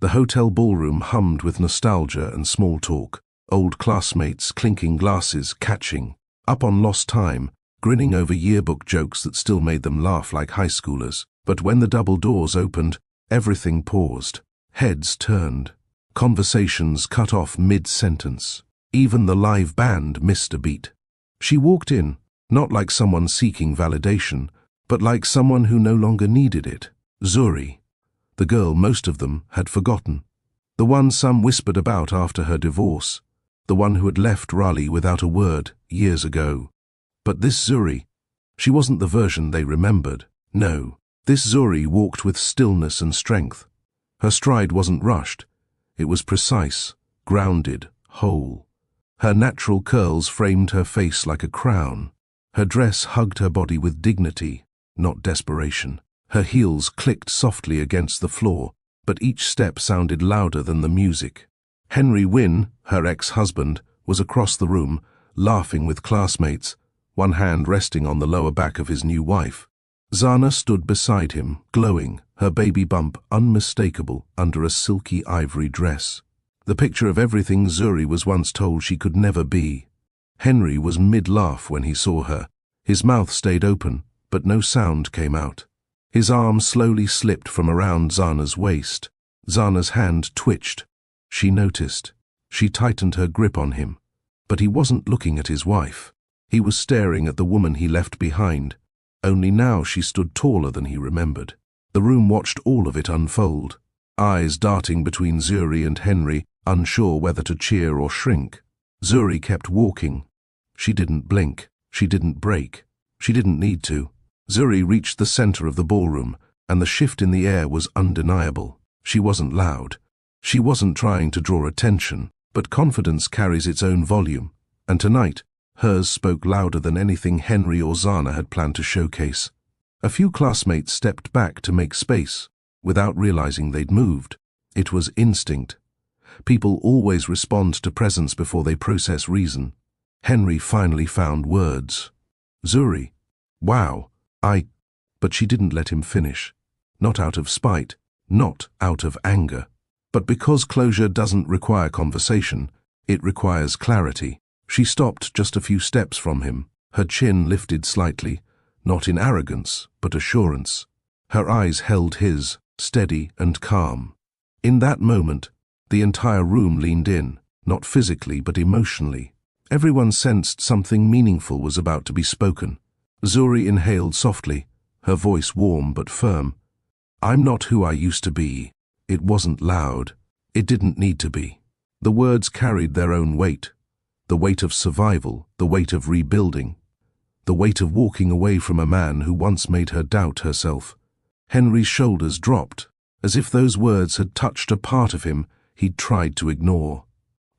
The hotel ballroom hummed with nostalgia and small talk, old classmates clinking glasses, catching up on lost time, grinning over yearbook jokes that still made them laugh like high schoolers. But when the double doors opened, everything paused. Heads turned. Conversations cut off mid-sentence. Even the live band missed a beat. She walked in, not like someone seeking validation, but like someone who no longer needed it. Zuri, the girl most of them had forgotten. The one some whispered about after her divorce. The one who had left Raleigh without a word years ago. But this Zuri, she wasn't the version they remembered. No, this Zuri walked with stillness and strength. Her stride wasn't rushed. It was precise, grounded, whole. Her natural curls framed her face like a crown. Her dress hugged her body with dignity, not desperation. Her heels clicked softly against the floor, but each step sounded louder than the music. Henry Wynne, her ex-husband, was across the room, laughing with classmates, one hand resting on the lower back of his new wife. Zana stood beside him, glowing, her baby bump unmistakable under a silky ivory dress. The picture of everything Zuri was once told she could never be. Henry was mid-laugh when he saw her. His mouth stayed open, but no sound came out. His arm slowly slipped from around Zana's waist. Zana's hand twitched. She noticed. She tightened her grip on him. But he wasn't looking at his wife. He was staring at the woman he left behind. Only now she stood taller than he remembered. The room watched all of it unfold, eyes darting between Zuri and Henry, unsure whether to cheer or shrink. Zuri kept walking. She didn't blink. She didn't break. She didn't need to. Zuri reached the center of the ballroom, and the shift in the air was undeniable. She wasn't loud. She wasn't trying to draw attention, but confidence carries its own volume, and tonight, hers spoke louder than anything Henry or Zana had planned to showcase. A few classmates stepped back to make space, without realizing they'd moved. It was instinct. People always respond to presence before they process reason. Henry finally found words. Zuri, wow, But she didn't let him finish. Not out of spite, not out of anger. But because closure doesn't require conversation, it requires clarity. She stopped just a few steps from him, her chin lifted slightly, not in arrogance, but assurance. Her eyes held his, steady and calm. In that moment, the entire room leaned in, not physically but emotionally. Everyone sensed something meaningful was about to be spoken. Zuri inhaled softly, her voice warm but firm. I'm not who I used to be. It wasn't loud. It didn't need to be. The words carried their own weight. The weight of survival, the weight of rebuilding, the weight of walking away from a man who once made her doubt herself. Henry's shoulders dropped, as if those words had touched a part of him he'd tried to ignore.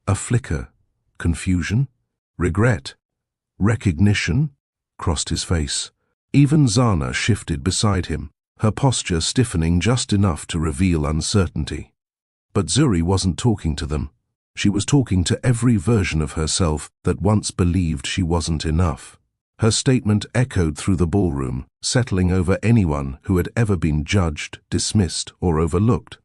A flicker, confusion, regret, recognition crossed his face. Even Zana shifted beside him, her posture stiffening just enough to reveal uncertainty. But Zuri wasn't talking to them. She was talking to every version of herself that once believed she wasn't enough. Her statement echoed through the ballroom, settling over anyone who had ever been judged, dismissed, or overlooked.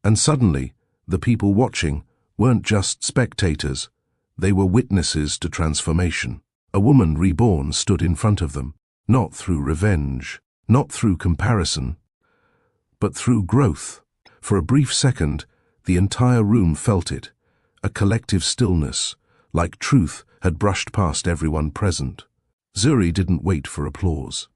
And suddenly, the people watching weren't just spectators. They were witnesses to transformation. A woman reborn stood in front of them, not through revenge, not through comparison, but through growth. For a brief second, the entire room felt it, a collective stillness, like truth had brushed past everyone present. Zuri didn't wait for applause.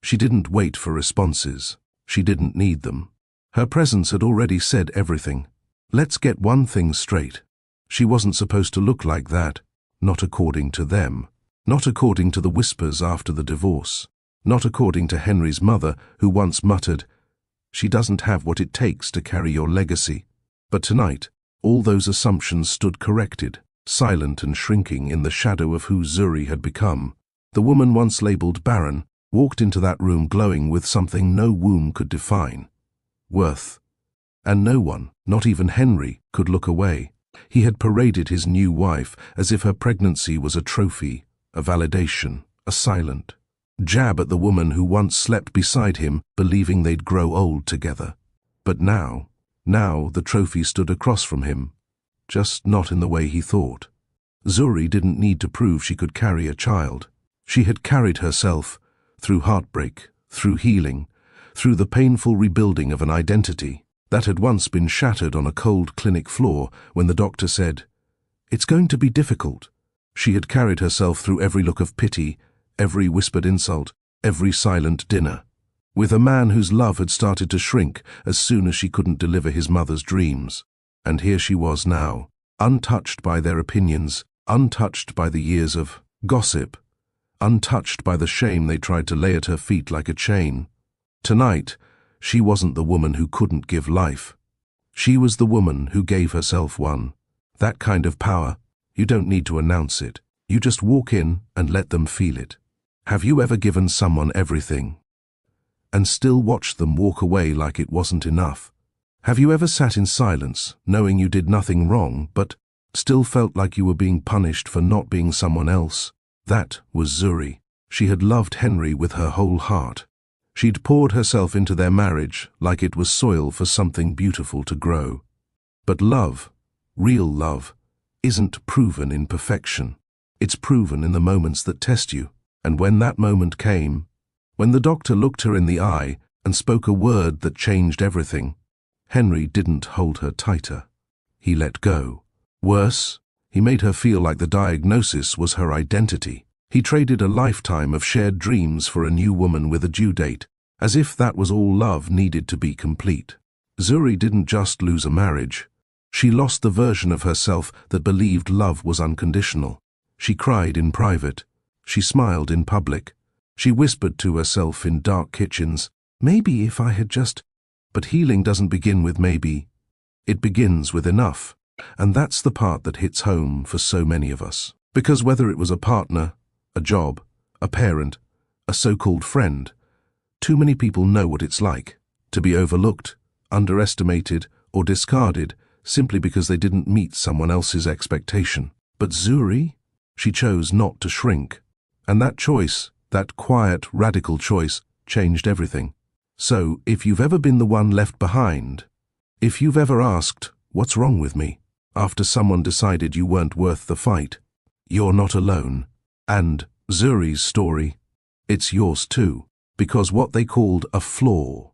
She didn't wait for responses. She didn't need them. Her presence had already said everything. Let's get one thing straight. She wasn't supposed to look like that, not according to them, not according to the whispers after the divorce, not according to Henry's mother, who once muttered, "She doesn't have what it takes to carry your legacy." But tonight, all those assumptions stood corrected, silent and shrinking in the shadow of who Zuri had become. The woman once labeled barren walked into that room glowing with something no womb could define: worth. And no one, not even Henry, could look away. He had paraded his new wife as if her pregnancy was a trophy, a validation, a silent jab at the woman who once slept beside him, believing they'd grow old together. But now, Now the trophy stood across from him, just not in the way he thought. Zuri didn't need to prove she could carry a child. She had carried herself, through heartbreak, through healing, through the painful rebuilding of an identity that had once been shattered on a cold clinic floor when the doctor said, "It's going to be difficult." She had carried herself through every look of pity, every whispered insult, every silent dinner, with a man whose love had started to shrink as soon as she couldn't deliver his mother's dreams. And here she was now, untouched by their opinions, untouched by the years of gossip, untouched by the shame they tried to lay at her feet like a chain. Tonight, she wasn't the woman who couldn't give life. She was the woman who gave herself one. That kind of power, you don't need to announce it. You just walk in and let them feel it. Have you ever given someone everything and still watched them walk away like it wasn't enough? Have you ever sat in silence, knowing you did nothing wrong, but still felt like you were being punished for not being someone else? That was Zuri. She had loved Henry with her whole heart. She'd poured herself into their marriage like it was soil for something beautiful to grow. But love, real love, isn't proven in perfection. It's proven in the moments that test you. And when that moment came, when the doctor looked her in the eye and spoke a word that changed everything, Henry didn't hold her tighter. He let go. Worse, he made her feel like the diagnosis was her identity. He traded a lifetime of shared dreams for a new woman with a due date, as if that was all love needed to be complete. Zuri didn't just lose a marriage. She lost the version of herself that believed love was unconditional. She cried in private. She smiled in public. She whispered to herself in dark kitchens, "Maybe if I had just..." But healing doesn't begin with maybe. It begins with enough. And that's the part that hits home for so many of us. Because whether it was a partner, a job, a parent, a so-called friend, too many people know what it's like to be overlooked, underestimated, or discarded simply because they didn't meet someone else's expectation. But Zuri, she chose not to shrink. And that choice, that quiet, radical choice, changed everything. So, if you've ever been the one left behind, if you've ever asked, "What's wrong with me?" after someone decided you weren't worth the fight, you're not alone. And Zuri's story, it's yours too, because what they called a flaw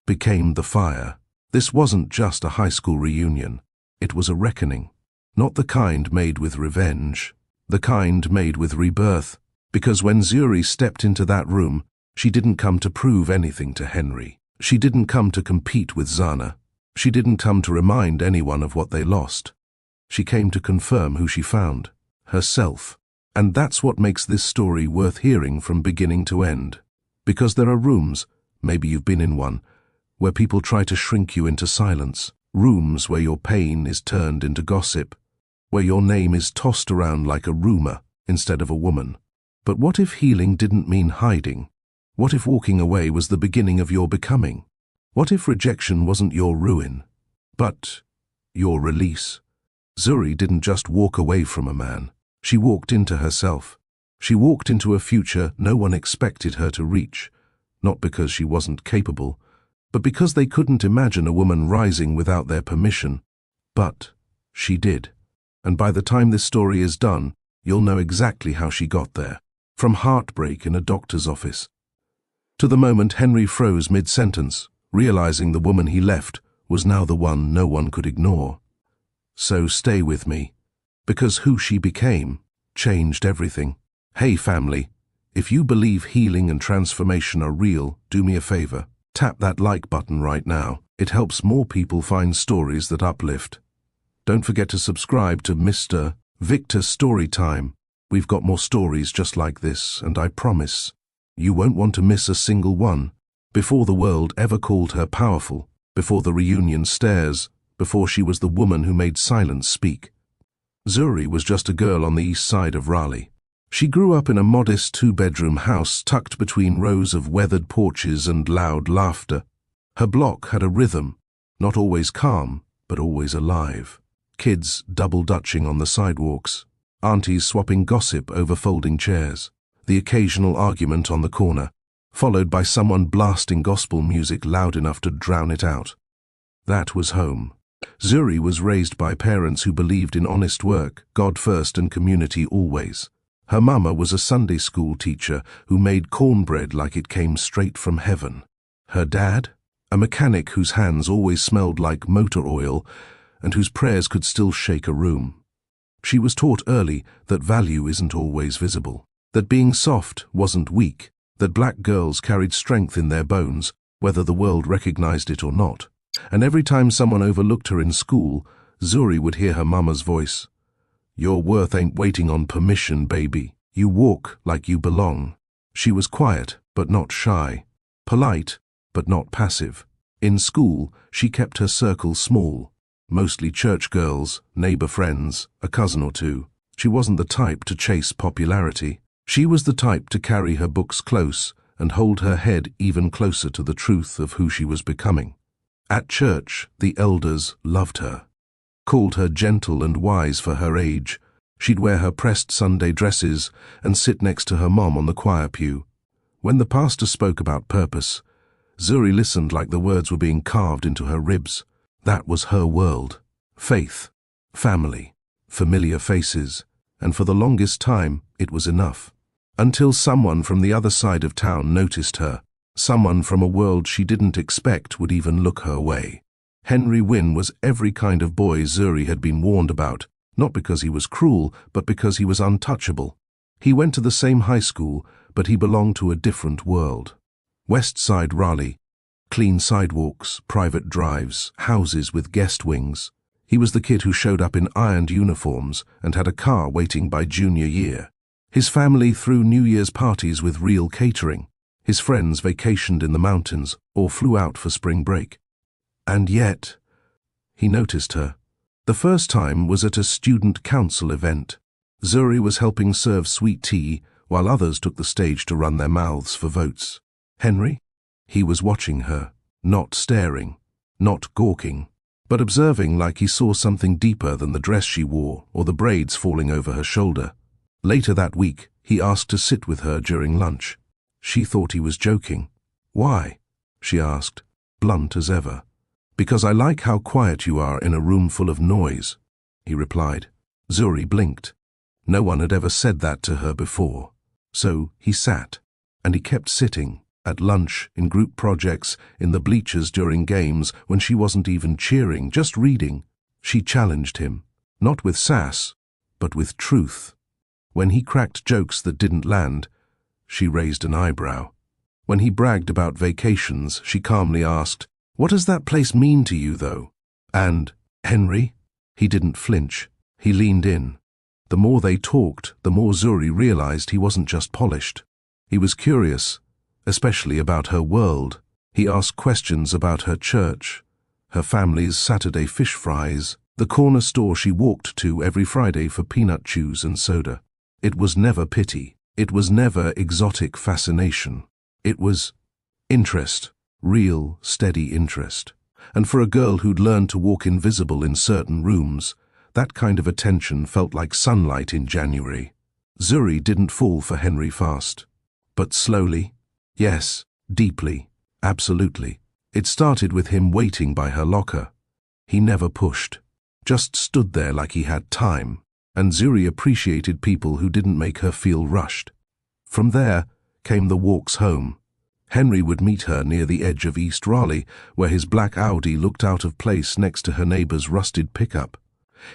became the fire. This wasn't just a high school reunion. It was a reckoning. Not the kind made with revenge, the kind made with rebirth. Because when Zuri stepped into that room, she didn't come to prove anything to Henry. She didn't come to compete with Zana. She didn't come to remind anyone of what they lost. She came to confirm who she found, herself. And that's what makes this story worth hearing from beginning to end. Because there are rooms, maybe you've been in one, where people try to shrink you into silence. Rooms where your pain is turned into gossip, where your name is tossed around like a rumor instead of a woman. But what if healing didn't mean hiding? What if walking away was the beginning of your becoming? What if rejection wasn't your ruin, but your release? Zuri didn't just walk away from a man. She walked into herself. She walked into a future no one expected her to reach, not because she wasn't capable, but because they couldn't imagine a woman rising without their permission. But she did. And by the time this story is done, you'll know exactly how she got there. From heartbreak in a doctor's office, to the moment Henry froze mid-sentence, realizing the woman he left was now the one no one could ignore. So stay with me, because who she became changed everything. Hey family, if you believe healing and transformation are real, do me a favor. Tap that like button right now. It helps more people find stories that uplift. Don't forget to subscribe to Mr. Victor Storytime. We've got more stories just like this, and I promise you won't want to miss a single one. Before the world ever called her powerful, before the reunion stares, before she was the woman who made silence speak, Zuri was just a girl on the east side of Raleigh. She grew up in a modest two-bedroom house tucked between rows of weathered porches and loud laughter. Her block had a rhythm, not always calm, but always alive. Kids double-dutching on the sidewalks, aunties swapping gossip over folding chairs, the occasional argument on the corner, followed by someone blasting gospel music loud enough to drown it out. That was home. Zuri was raised by parents who believed in honest work, God first and community always. Her mama was a Sunday school teacher who made cornbread like it came straight from heaven. Her dad? A mechanic whose hands always smelled like motor oil and whose prayers could still shake a room. She was taught early that value isn't always visible, that being soft wasn't weak, that black girls carried strength in their bones, whether the world recognized it or not. And every time someone overlooked her in school, Zuri would hear her mama's voice. "Your worth ain't waiting on permission, baby. You walk like you belong." She was quiet, but not shy. Polite, but not passive. In school, she kept her circle small. Mostly church girls, neighbor friends, a cousin or two. She wasn't the type to chase popularity. She was the type to carry her books close and hold her head even closer to the truth of who she was becoming. At church, the elders loved her, called her gentle and wise for her age. She'd wear her pressed Sunday dresses and sit next to her mom on the choir pew. When the pastor spoke about purpose, Zuri listened like the words were being carved into her ribs. That was her world. Faith, family, familiar faces, and for the longest time, it was enough. Until someone from the other side of town noticed her, someone from a world she didn't expect would even look her way. Henry Wynne was every kind of boy Zuri had been warned about, not because he was cruel, but because he was untouchable. He went to the same high school, but he belonged to a different world. West Side Raleigh. Clean sidewalks, private drives, houses with guest wings. He was the kid who showed up in ironed uniforms and had a car waiting by junior year. His family threw New Year's parties with real catering. His friends vacationed in the mountains or flew out for spring break. And yet, he noticed her. The first time was at a student council event. Zuri was helping serve sweet tea while others took the stage to run their mouths for votes. Henry? He was watching her, not staring, not gawking, but observing like he saw something deeper than the dress she wore or the braids falling over her shoulder. Later that week, he asked to sit with her during lunch. She thought he was joking. "Why?" she asked, blunt as ever. "Because I like how quiet you are in a room full of noise," he replied. Zuri blinked. No one had ever said that to her before. So he sat, and he kept sitting. At lunch, in group projects, in the bleachers during games, when she wasn't even cheering, just reading. She challenged him, not with sass, but with truth. When he cracked jokes that didn't land, she raised an eyebrow. When he bragged about vacations, she calmly asked, "What does that place mean to you, though?" And, "Henry?" He didn't flinch. He leaned in. The more they talked, the more Zuri realized he wasn't just polished. He was curious, especially about her world. He asked questions about her church, her family's Saturday fish fries, the corner store she walked to every Friday for peanut chews and soda. It was never pity. It was never exotic fascination. It was interest, real, steady interest. And for a girl who'd learned to walk invisible in certain rooms, that kind of attention felt like sunlight in January. Zuri didn't fall for Henry fast. But slowly, yes, deeply, absolutely. It started with him waiting by her locker. He never pushed, just stood there like he had time, and Zuri appreciated people who didn't make her feel rushed. From there came the walks home. Henry would meet her near the edge of East Raleigh, where his black Audi looked out of place next to her neighbor's rusted pickup.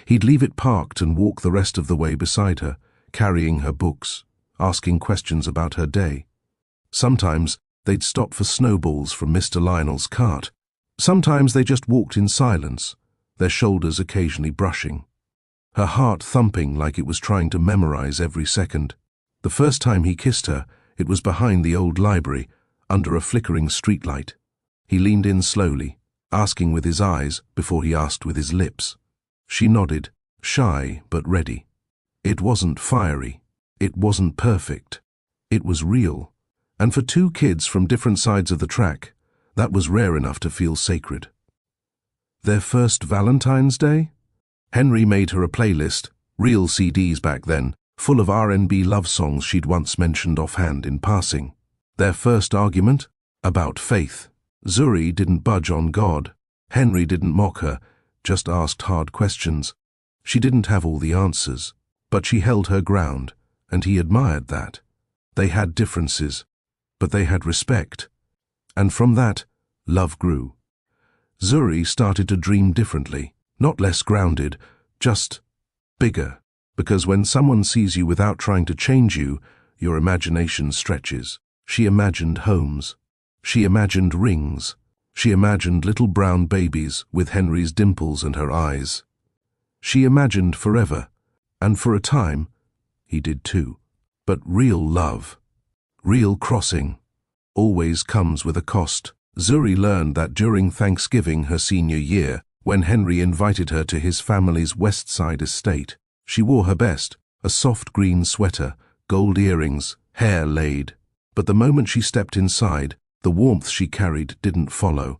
He'd leave it parked and walk the rest of the way beside her, carrying her books, asking questions about her day. Sometimes they'd stop for snowballs from Mr. Lionel's cart. Sometimes they just walked in silence, their shoulders occasionally brushing. Her heart thumping like it was trying to memorize every second. The first time he kissed her, it was behind the old library, under a flickering streetlight. He leaned in slowly, asking with his eyes before he asked with his lips. She nodded, shy but ready. It wasn't fiery. It wasn't perfect. It was real. And for two kids from different sides of the track, that was rare enough to feel sacred. Their first Valentine's Day? Henry made her a playlist, real CDs back then, full of R&B love songs she'd once mentioned offhand in passing. Their first argument? About faith. Zuri didn't budge on God. Henry didn't mock her, just asked hard questions. She didn't have all the answers, but she held her ground, and he admired that. They had differences, but they had respect. And from that, love grew. Zuri started to dream differently, not less grounded, just bigger, because when someone sees you without trying to change you, your imagination stretches. She imagined homes. She imagined rings. She imagined little brown babies with Henry's dimples and her eyes. She imagined forever, and for a time, he did too. But real love, real crossing, always comes with a cost. Zuri learned that during Thanksgiving her senior year, when Henry invited her to his family's West Side estate. She wore her best, a soft green sweater, gold earrings, hair laid. But the moment she stepped inside, the warmth she carried didn't follow.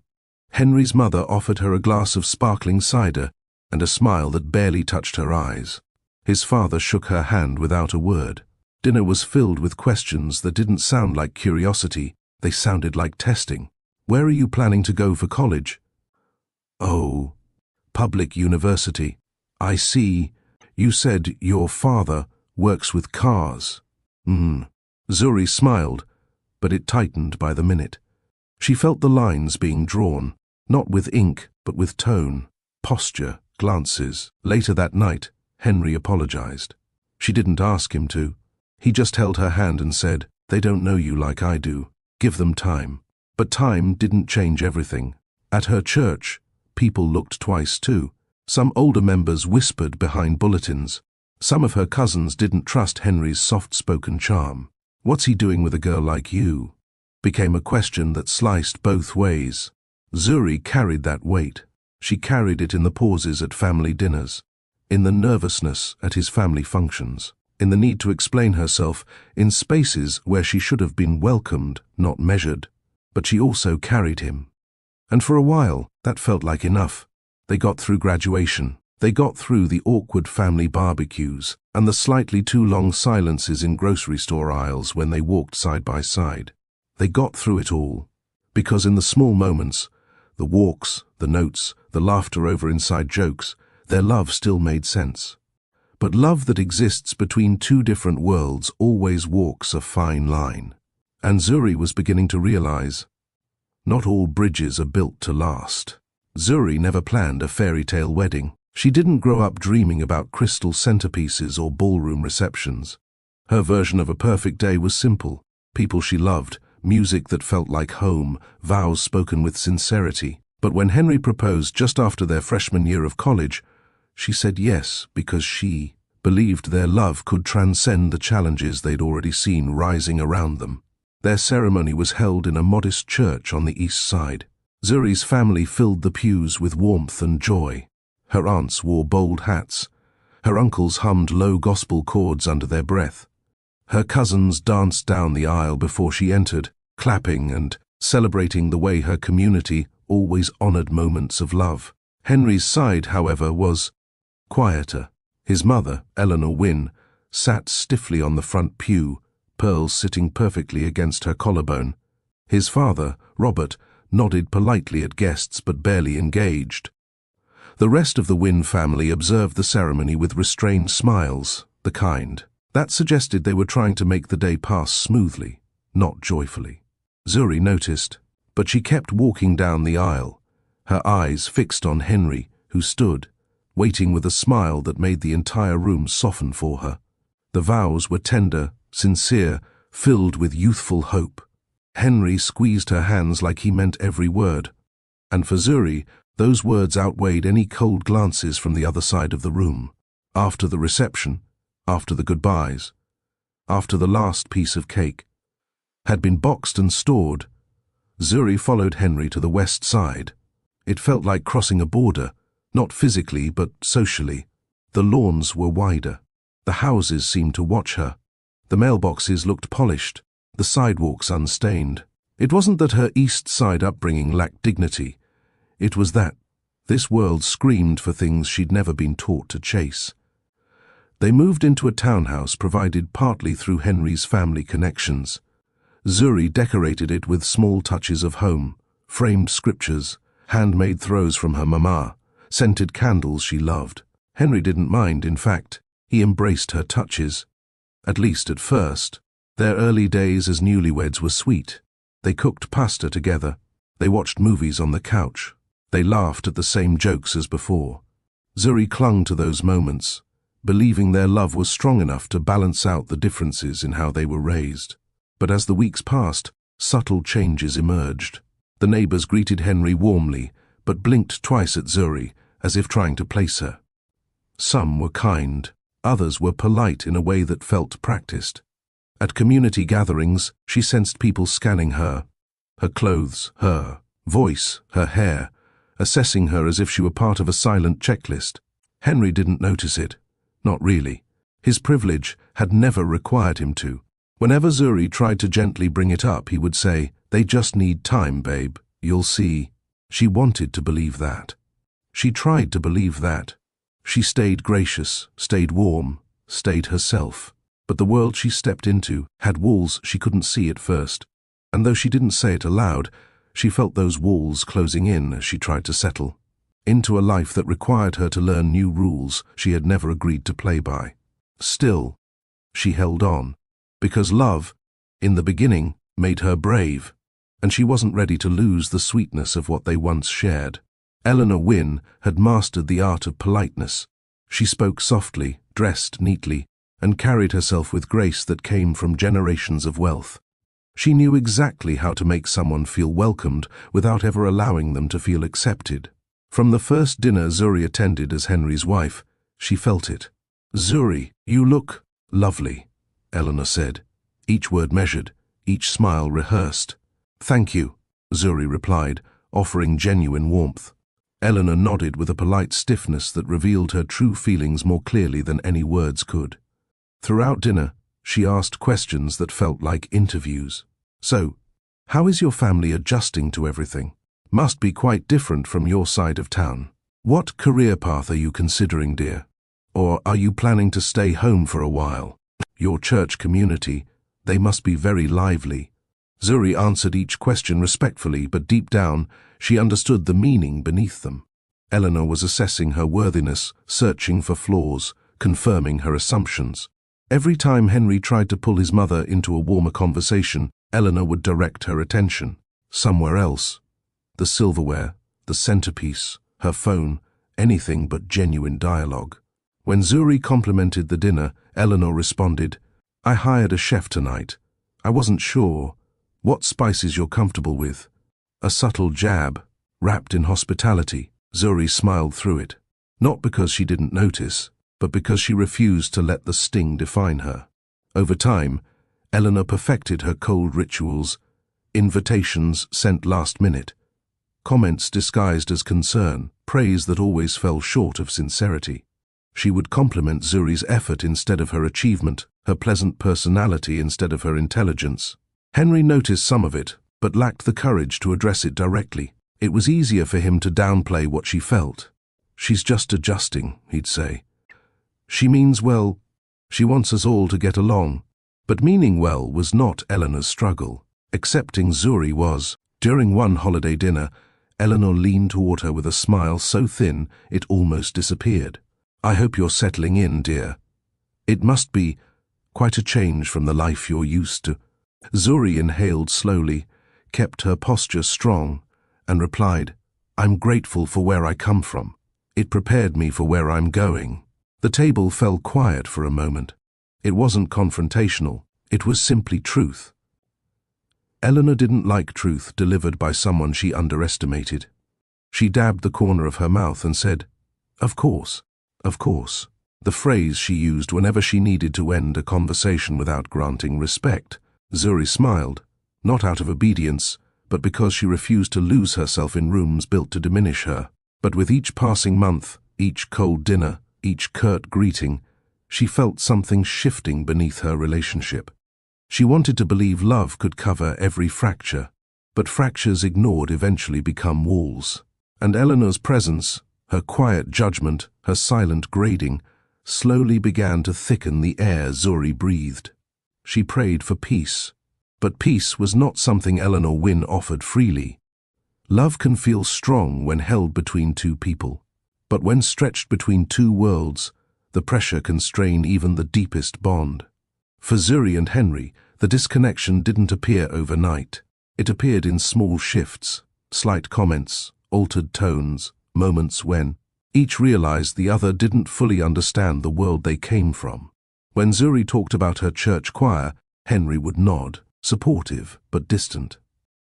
Henry's mother offered her a glass of sparkling cider and a smile that barely touched her eyes. His father shook her hand without a word. Dinner was filled with questions that didn't sound like curiosity, they sounded like testing. Where are you planning to go for college? Oh, public university. I see. You said your father works with cars. Zuri smiled, but it tightened by the minute. She felt the lines being drawn, not with ink, but with tone, posture, glances. Later that night, Henry apologized. She didn't ask him to. He just held her hand and said, "They don't know you like I do. Give them time." But time didn't change everything. At her church, people looked twice too. Some older members whispered behind bulletins. Some of her cousins didn't trust Henry's soft-spoken charm. "What's he doing with a girl like you?" became a question that sliced both ways. Zuri carried that weight. She carried it in the pauses at family dinners, in the nervousness at his family functions, in the need to explain herself in spaces where she should have been welcomed, not measured. But she also carried him. And for a while, that felt like enough. They got through graduation. They got through the awkward family barbecues and the slightly too long silences in grocery store aisles when they walked side by side. They got through it all. Because in the small moments, the walks, the notes, the laughter over inside jokes, their love still made sense. But love that exists between two different worlds always walks a fine line. And Zuri was beginning to realize, not all bridges are built to last. Zuri never planned a fairy tale wedding. She didn't grow up dreaming about crystal centerpieces or ballroom receptions. Her version of a perfect day was simple. People she loved, music that felt like home, vows spoken with sincerity. But when Henry proposed just after their freshman year of college, she said yes because she believed their love could transcend the challenges they'd already seen rising around them. Their ceremony was held in a modest church on the east side. Zuri's family filled the pews with warmth and joy. Her aunts wore bold hats. Her uncles hummed low gospel chords under their breath. Her cousins danced down the aisle before she entered, clapping and celebrating the way her community always honored moments of love. Henry's side, however, was quieter. His mother, Eleanor Wynne, sat stiffly on the front pew, pearls sitting perfectly against her collarbone. His father, Robert, nodded politely at guests but barely engaged. The rest of the Wynne family observed the ceremony with restrained smiles, the kind that suggested they were trying to make the day pass smoothly, not joyfully. Zuri noticed, but she kept walking down the aisle, her eyes fixed on Henry, who stood, waiting with a smile that made the entire room soften for her. The vows were tender, sincere, filled with youthful hope. Henry squeezed her hands like he meant every word, and for Zuri, those words outweighed any cold glances from the other side of the room. After the reception, after the goodbyes, after the last piece of cake had been boxed and stored, Zuri followed Henry to the west side. It felt like crossing a border, not physically but socially. The lawns were wider. The houses seemed to watch her. The mailboxes looked polished, the sidewalks unstained. It wasn't that her East Side upbringing lacked dignity. It was that this world screamed for things she'd never been taught to chase. They moved into a townhouse provided partly through Henry's family connections. Zuri decorated it with small touches of home, framed scriptures, handmade throws from her mama, scented candles she loved. Henry didn't mind, in fact. He embraced her touches. At least at first. Their early days as newlyweds were sweet. They cooked pasta together. They watched movies on the couch. They laughed at the same jokes as before. Zuri clung to those moments, believing their love was strong enough to balance out the differences in how they were raised. But as the weeks passed, subtle changes emerged. The neighbors greeted Henry warmly, but blinked twice at Zuri, as if trying to place her. Some were kind, others were polite in a way that felt practiced. At community gatherings, she sensed people scanning her clothes, her voice, her hair, assessing her as if she were part of a silent checklist. Henry didn't notice it. Not really. His privilege had never required him to. Whenever Zuri tried to gently bring it up, he would say, "They just need time, babe. You'll see." She wanted to believe that. She tried to believe that. She stayed gracious, stayed warm, stayed herself. But the world she stepped into had walls she couldn't see at first. And though she didn't say it aloud, she felt those walls closing in as she tried to settle into a life that required her to learn new rules she had never agreed to play by. Still, she held on, because love, in the beginning, made her brave, and she wasn't ready to lose the sweetness of what they once shared. Eleanor Wynne had mastered the art of politeness. She spoke softly, dressed neatly, and carried herself with grace that came from generations of wealth. She knew exactly how to make someone feel welcomed without ever allowing them to feel accepted. From the first dinner Zuri attended as Henry's wife, she felt it. "Zuri, you look lovely," Eleanor said, each word measured, each smile rehearsed. "Thank you," Zuri replied, offering genuine warmth. Eleanor nodded with a polite stiffness that revealed her true feelings more clearly than any words could. Throughout dinner, she asked questions that felt like interviews. "So, how is your family adjusting to everything? Must be quite different from your side of town. What career path are you considering, dear? Or are you planning to stay home for a while? Your church community, they must be very lively." Zuri answered each question respectfully, but deep down, she understood the meaning beneath them. Eleanor was assessing her worthiness, searching for flaws, confirming her assumptions. Every time Henry tried to pull his mother into a warmer conversation, Eleanor would direct her attention somewhere else. The silverware, the centerpiece, her phone, anything but genuine dialogue. When Zuri complimented the dinner, Eleanor responded, "I hired a chef tonight. I wasn't sure. What spices you're comfortable with?" A subtle jab, wrapped in hospitality. Zuri smiled through it, not because she didn't notice, but because she refused to let the sting define her. Over time, Eleanor perfected her cold rituals, invitations sent last minute, comments disguised as concern, praise that always fell short of sincerity. She would compliment Zuri's effort instead of her achievement, her pleasant personality instead of her intelligence. Henry noticed some of it, but lacked the courage to address it directly. It was easier for him to downplay what she felt. "She's just adjusting," he'd say. "She means well. She wants us all to get along." But meaning well was not Eleanor's struggle. Accepting Zuri was. During one holiday dinner, Eleanor leaned toward her with a smile so thin it almost disappeared. "I hope you're settling in, dear. It must be quite a change from the life you're used to." Zuri inhaled slowly, kept her posture strong, and replied, "I'm grateful for where I come from. It prepared me for where I'm going." The table fell quiet for a moment. It wasn't confrontational, it was simply truth. Eleanor didn't like truth delivered by someone she underestimated. She dabbed the corner of her mouth and said, "Of course, of course," the phrase she used whenever she needed to end a conversation without granting respect. Zuri smiled, not out of obedience, but because she refused to lose herself in rooms built to diminish her. But with each passing month, each cold dinner, each curt greeting, she felt something shifting beneath her relationship. She wanted to believe love could cover every fracture, but fractures ignored eventually become walls. And Eleanor's presence, her quiet judgment, her silent grading, slowly began to thicken the air Zuri breathed. She prayed for peace, but peace was not something Eleanor Wynne offered freely. Love can feel strong when held between two people, but when stretched between two worlds, the pressure can strain even the deepest bond. For Zuri and Henry, the disconnection didn't appear overnight. It appeared in small shifts, slight comments, altered tones, moments when each realized the other didn't fully understand the world they came from. When Zuri talked about her church choir, Henry would nod, supportive but distant.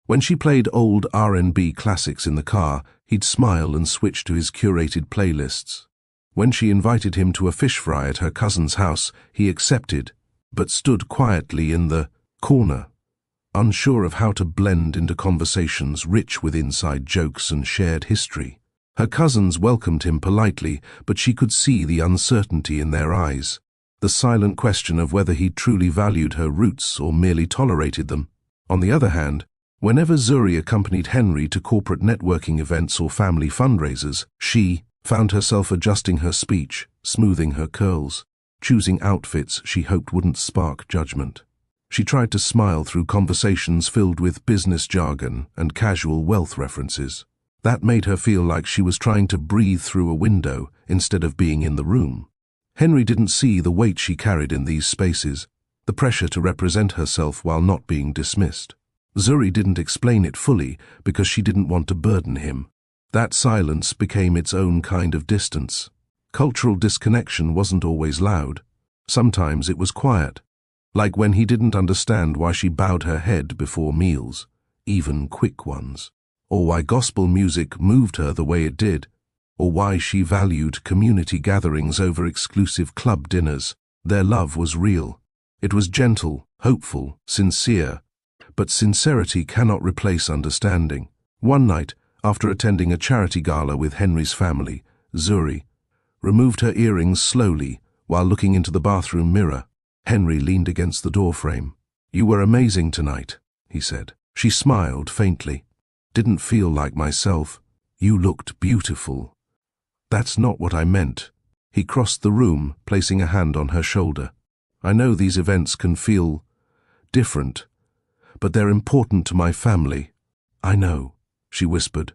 When she played old R&B classics in the car, he'd smile and switch to his curated playlists. When she invited him to a fish fry at her cousin's house, he accepted, but stood quietly in the corner, unsure of how to blend into conversations rich with inside jokes and shared history. Her cousins welcomed him politely, but she could see the uncertainty in their eyes, the silent question of whether he truly valued her roots or merely tolerated them. On the other hand, whenever Zuri accompanied Henry to corporate networking events or family fundraisers, she found herself adjusting her speech, smoothing her curls, choosing outfits she hoped wouldn't spark judgment. She tried to smile through conversations filled with business jargon and casual wealth references. That made her feel like she was trying to breathe through a window instead of being in the room. Henry didn't see the weight she carried in these spaces, the pressure to represent herself while not being dismissed. Zuri didn't explain it fully because she didn't want to burden him. That silence became its own kind of distance. Cultural disconnection wasn't always loud. Sometimes it was quiet, like when he didn't understand why she bowed her head before meals, even quick ones, or why gospel music moved her the way it did, or why she valued community gatherings over exclusive club dinners. Their love was real. It was gentle, hopeful, sincere, but sincerity cannot replace understanding. One night, after attending a charity gala with Henry's family, Zuri removed her earrings slowly while looking into the bathroom mirror. Henry leaned against the doorframe. "You were amazing tonight," he said. She smiled faintly. "Didn't feel like myself. You looked beautiful." "That's not what I meant." He crossed the room, placing a hand on her shoulder. "I know these events can feel different, but they're important to my family." "I know," she whispered.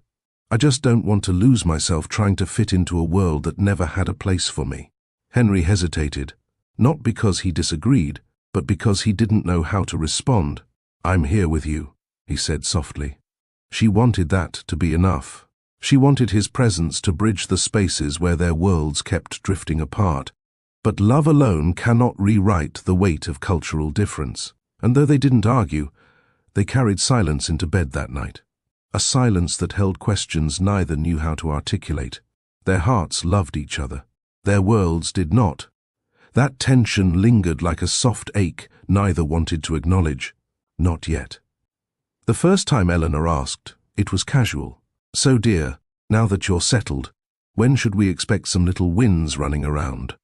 "I just don't want to lose myself trying to fit into a world that never had a place for me." Henry hesitated, not because he disagreed, but because he didn't know how to respond. "I'm here with you," he said softly. She wanted that to be enough. She wanted his presence to bridge the spaces where their worlds kept drifting apart. But love alone cannot rewrite the weight of cultural difference. And though they didn't argue, they carried silence into bed that night. A silence that held questions neither knew how to articulate. Their hearts loved each other. Their worlds did not. That tension lingered like a soft ache neither wanted to acknowledge. Not yet. The first time Eleanor asked, it was casual. "So dear, now that you're settled, when should we expect some little wins running around?"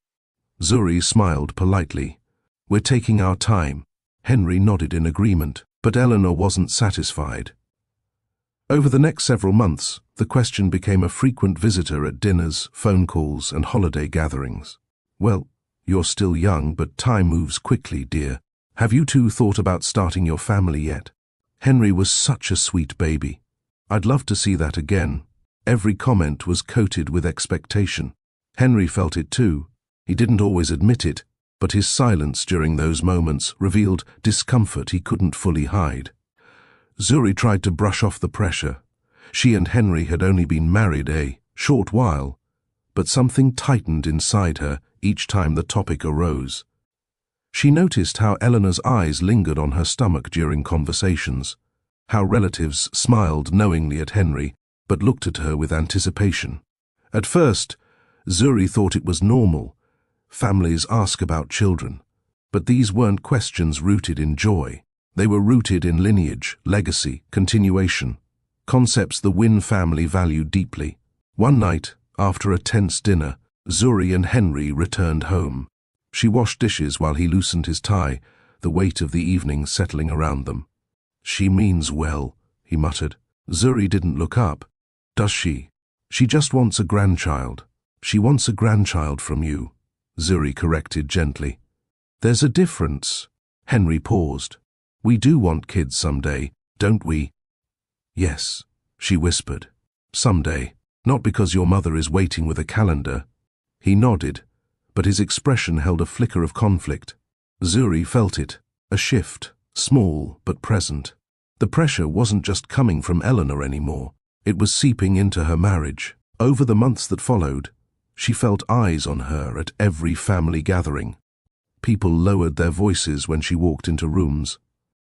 Zuri smiled politely. "We're taking our time." Henry nodded in agreement, but Eleanor wasn't satisfied. Over the next several months, the question became a frequent visitor at dinners, phone calls, and holiday gatherings. "Well, you're still young, but time moves quickly, dear. Have you two thought about starting your family yet?" Henry was such a sweet baby. "I'd love to see that again." Every comment was coated with expectation. Henry felt it too. He didn't always admit it, but his silence during those moments revealed discomfort he couldn't fully hide. Zuri tried to brush off the pressure. She and Henry had only been married a short while, but something tightened inside her each time the topic arose. She noticed how Eleanor's eyes lingered on her stomach during conversations, how relatives smiled knowingly at Henry but looked at her with anticipation. At first, Zuri thought it was normal. Families ask about children, but these weren't questions rooted in joy. They were rooted in lineage, legacy, continuation, concepts the Wynn family valued deeply. One night, after a tense dinner, Zuri and Henry returned home. She washed dishes while he loosened his tie, the weight of the evening settling around them. "She means well," he muttered. Zuri didn't look up. "Does she? She just wants a grandchild." "She wants a grandchild from you," Zuri corrected gently. "There's a difference." Henry paused. "We do want kids someday, don't we?" "Yes," she whispered. Someday, not because your mother is waiting with a calendar. He nodded, but his expression held a flicker of conflict. Zuri felt it, a shift, small but present. The pressure wasn't just coming from Eleanor anymore. It was seeping into her marriage. Over the months that followed, she felt eyes on her at every family gathering. People lowered their voices when she walked into rooms.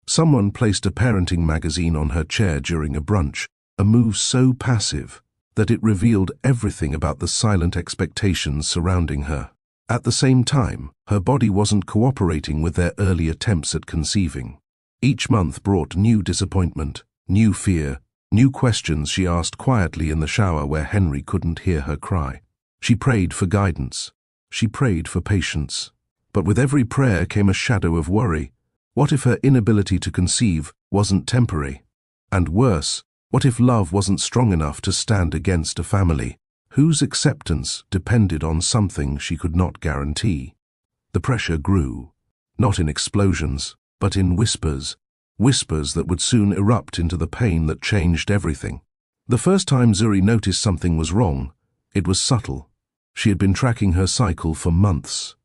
Someone placed a parenting magazine on her chair during a brunch, a move so passive that it revealed everything about the silent expectations surrounding her. At the same time, her body wasn't cooperating with their early attempts at conceiving. Each month brought new disappointment, new fear, new questions she asked quietly in the shower where Henry couldn't hear her cry. She prayed for guidance. She prayed for patience. But with every prayer came a shadow of worry. What if her inability to conceive wasn't temporary? And worse, what if love wasn't strong enough to stand against a family whose acceptance depended on something she could not guarantee? The pressure grew, not in explosions, but in whispers, whispers that would soon erupt into the pain that changed everything. The first time Zuri noticed something was wrong, it was subtle. She had been tracking her cycle for months,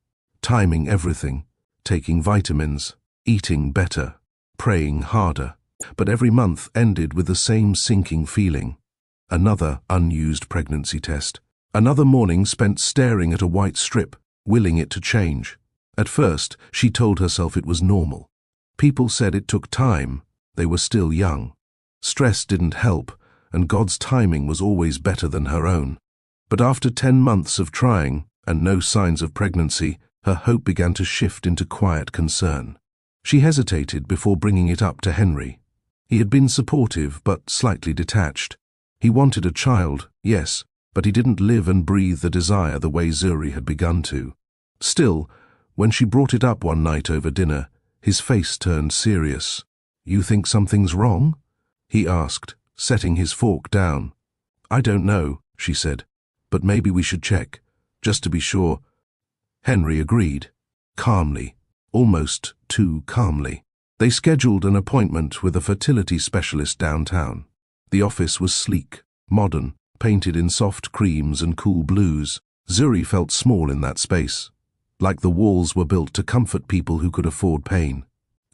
timing everything, taking vitamins, eating better, praying harder. But every month ended with the same sinking feeling. Another unused pregnancy test. Another morning spent staring at a white strip, willing it to change. At first, she told herself it was normal. People said it took time. They were still young. Stress didn't help, and God's timing was always better than her own. But after 10 months of trying, and no signs of pregnancy, her hope began to shift into quiet concern. She hesitated before bringing it up to Henry. He had been supportive but slightly detached. He wanted a child, yes, but he didn't live and breathe the desire the way Zuri had begun to. Still, when she brought it up one night over dinner, his face turned serious. "You think something's wrong?" he asked, setting his fork down. "I don't know," she said, "but maybe we should check, just to be sure." Henry agreed, calmly, almost too calmly. They scheduled an appointment with a fertility specialist downtown. The office was sleek, modern, painted in soft creams and cool blues. Zuri felt small in that space, like the walls were built to comfort people who could afford pain.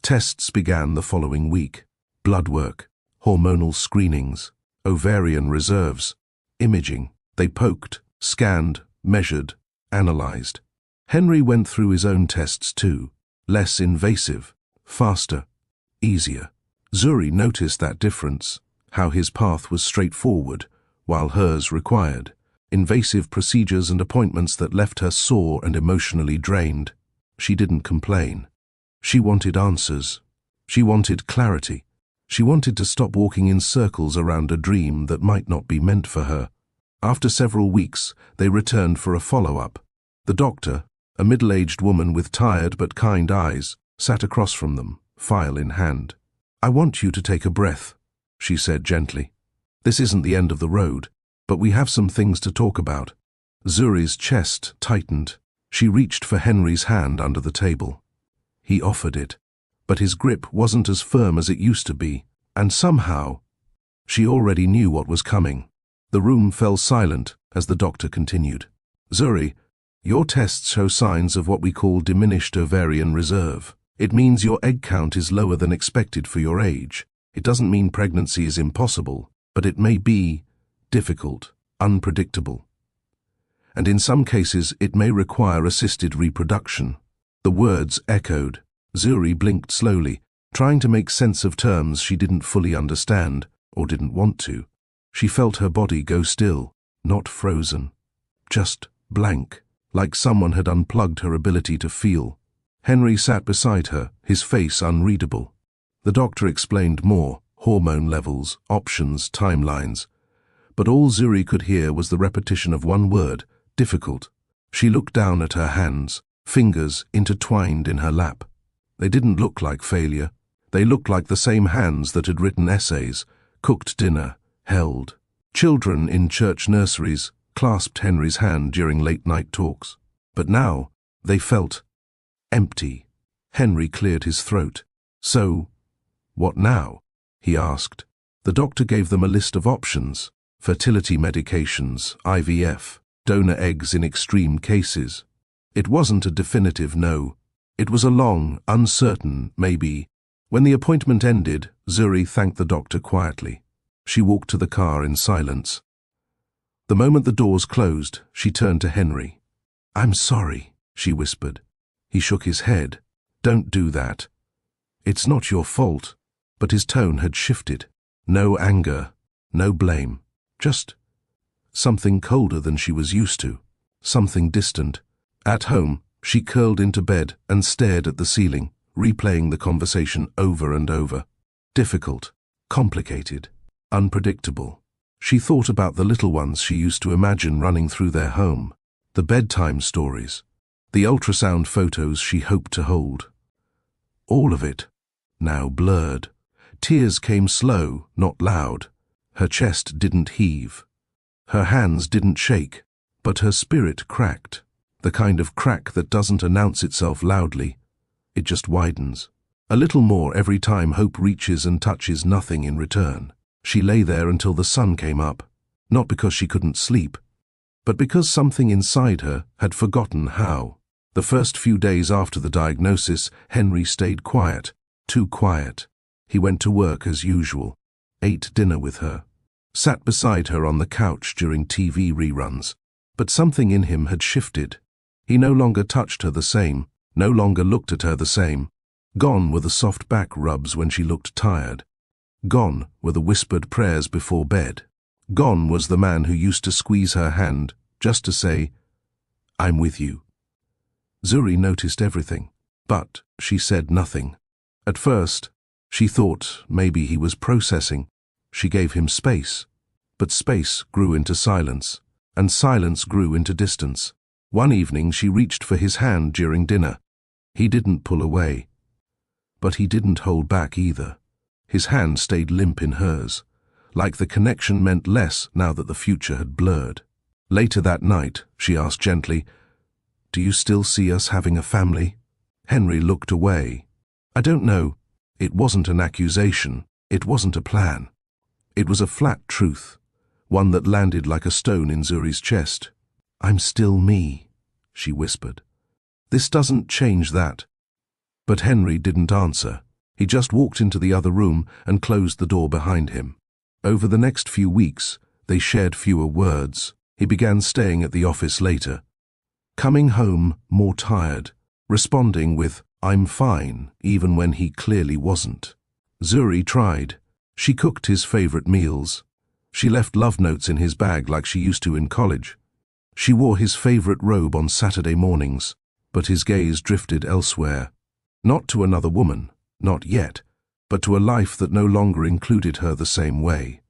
Tests began the following week. Blood work, hormonal screenings, ovarian reserves, imaging. They poked, scanned, measured, analyzed. Henry went through his own tests too, less invasive, faster, easier. Zuri noticed that difference, how his path was straightforward, while hers required invasive procedures and appointments that left her sore and emotionally drained. She didn't complain. She wanted answers. She wanted clarity. She wanted to stop walking in circles around a dream that might not be meant for her. After several weeks, they returned for a follow-up. The doctor, a middle-aged woman with tired but kind eyes, sat across from them, file in hand. "I want you to take a breath," she said gently. "This isn't the end of the road, but we have some things to talk about." Zuri's chest tightened. She reached for Henry's hand under the table. He offered it, but his grip wasn't as firm as it used to be, and somehow, she already knew what was coming. The room fell silent as the doctor continued. "Zuri, your tests show signs of what we call diminished ovarian reserve. It means your egg count is lower than expected for your age. It doesn't mean pregnancy is impossible, but it may be difficult, unpredictable. And in some cases, it may require assisted reproduction." The words echoed. Zuri blinked slowly, trying to make sense of terms she didn't fully understand, or didn't want to. She felt her body go still, not frozen, just blank, like someone had unplugged her ability to feel. Henry sat beside her, his face unreadable. The doctor explained more, hormone levels, options, timelines. But all Zuri could hear was the repetition of one word, difficult. She looked down at her hands, fingers intertwined in her lap. They didn't look like failure. They looked like the same hands that had written essays, cooked dinner, held. Children in church nurseries clasped Henry's hand during late-night talks. But now, they felt empty. Henry cleared his throat. "So, what now?" he asked. The doctor gave them a list of options: fertility medications, IVF, donor eggs in extreme cases. It wasn't a definitive no. It was a long, uncertain maybe. When the appointment ended, Zuri thanked the doctor quietly. She walked to the car in silence. The moment the doors closed, she turned to Henry. "I'm sorry," she whispered. He shook his head. "Don't do that. It's not your fault." But his tone had shifted. No anger, no blame. Just something colder than she was used to. Something distant. At home, she curled into bed and stared at the ceiling, replaying the conversation over and over. Difficult, complicated, unpredictable. She thought about the little ones she used to imagine running through their home, the bedtime stories, the ultrasound photos she hoped to hold. All of it, now blurred. Tears came slow, not loud. Her chest didn't heave. Her hands didn't shake, but her spirit cracked. The kind of crack that doesn't announce itself loudly. It just widens. A little more every time hope reaches and touches nothing in return. She lay there until the sun came up, not because she couldn't sleep, but because something inside her had forgotten how. The first few days after the diagnosis, Henry stayed quiet, too quiet. He went to work as usual, ate dinner with her, sat beside her on the couch during TV reruns. But something in him had shifted. He no longer touched her the same, no longer looked at her the same. Gone were the soft back rubs when she looked tired. Gone were the whispered prayers before bed. Gone was the man who used to squeeze her hand, just to say, "I'm with you." Zuri noticed everything, but she said nothing. At first, she thought maybe he was processing. She gave him space, but space grew into silence, and silence grew into distance. One evening she reached for his hand during dinner. He didn't pull away, but he didn't hold back either. His hand stayed limp in hers, like the connection meant less now that the future had blurred. Later that night, she asked gently, "Do you still see us having a family?" Henry looked away. "I don't know." It wasn't an accusation. It wasn't a plan. It was a flat truth, one that landed like a stone in Zuri's chest. "I'm still me," she whispered. "This doesn't change that." But Henry didn't answer. He just walked into the other room and closed the door behind him. Over the next few weeks, they shared fewer words. He began staying at the office later, coming home more tired, responding with, "I'm fine," even when he clearly wasn't. Zuri tried. She cooked his favorite meals. She left love notes in his bag like she used to in college. She wore his favorite robe on Saturday mornings, but his gaze drifted elsewhere. Not to another woman, not yet, but to a life that no longer included her the same way.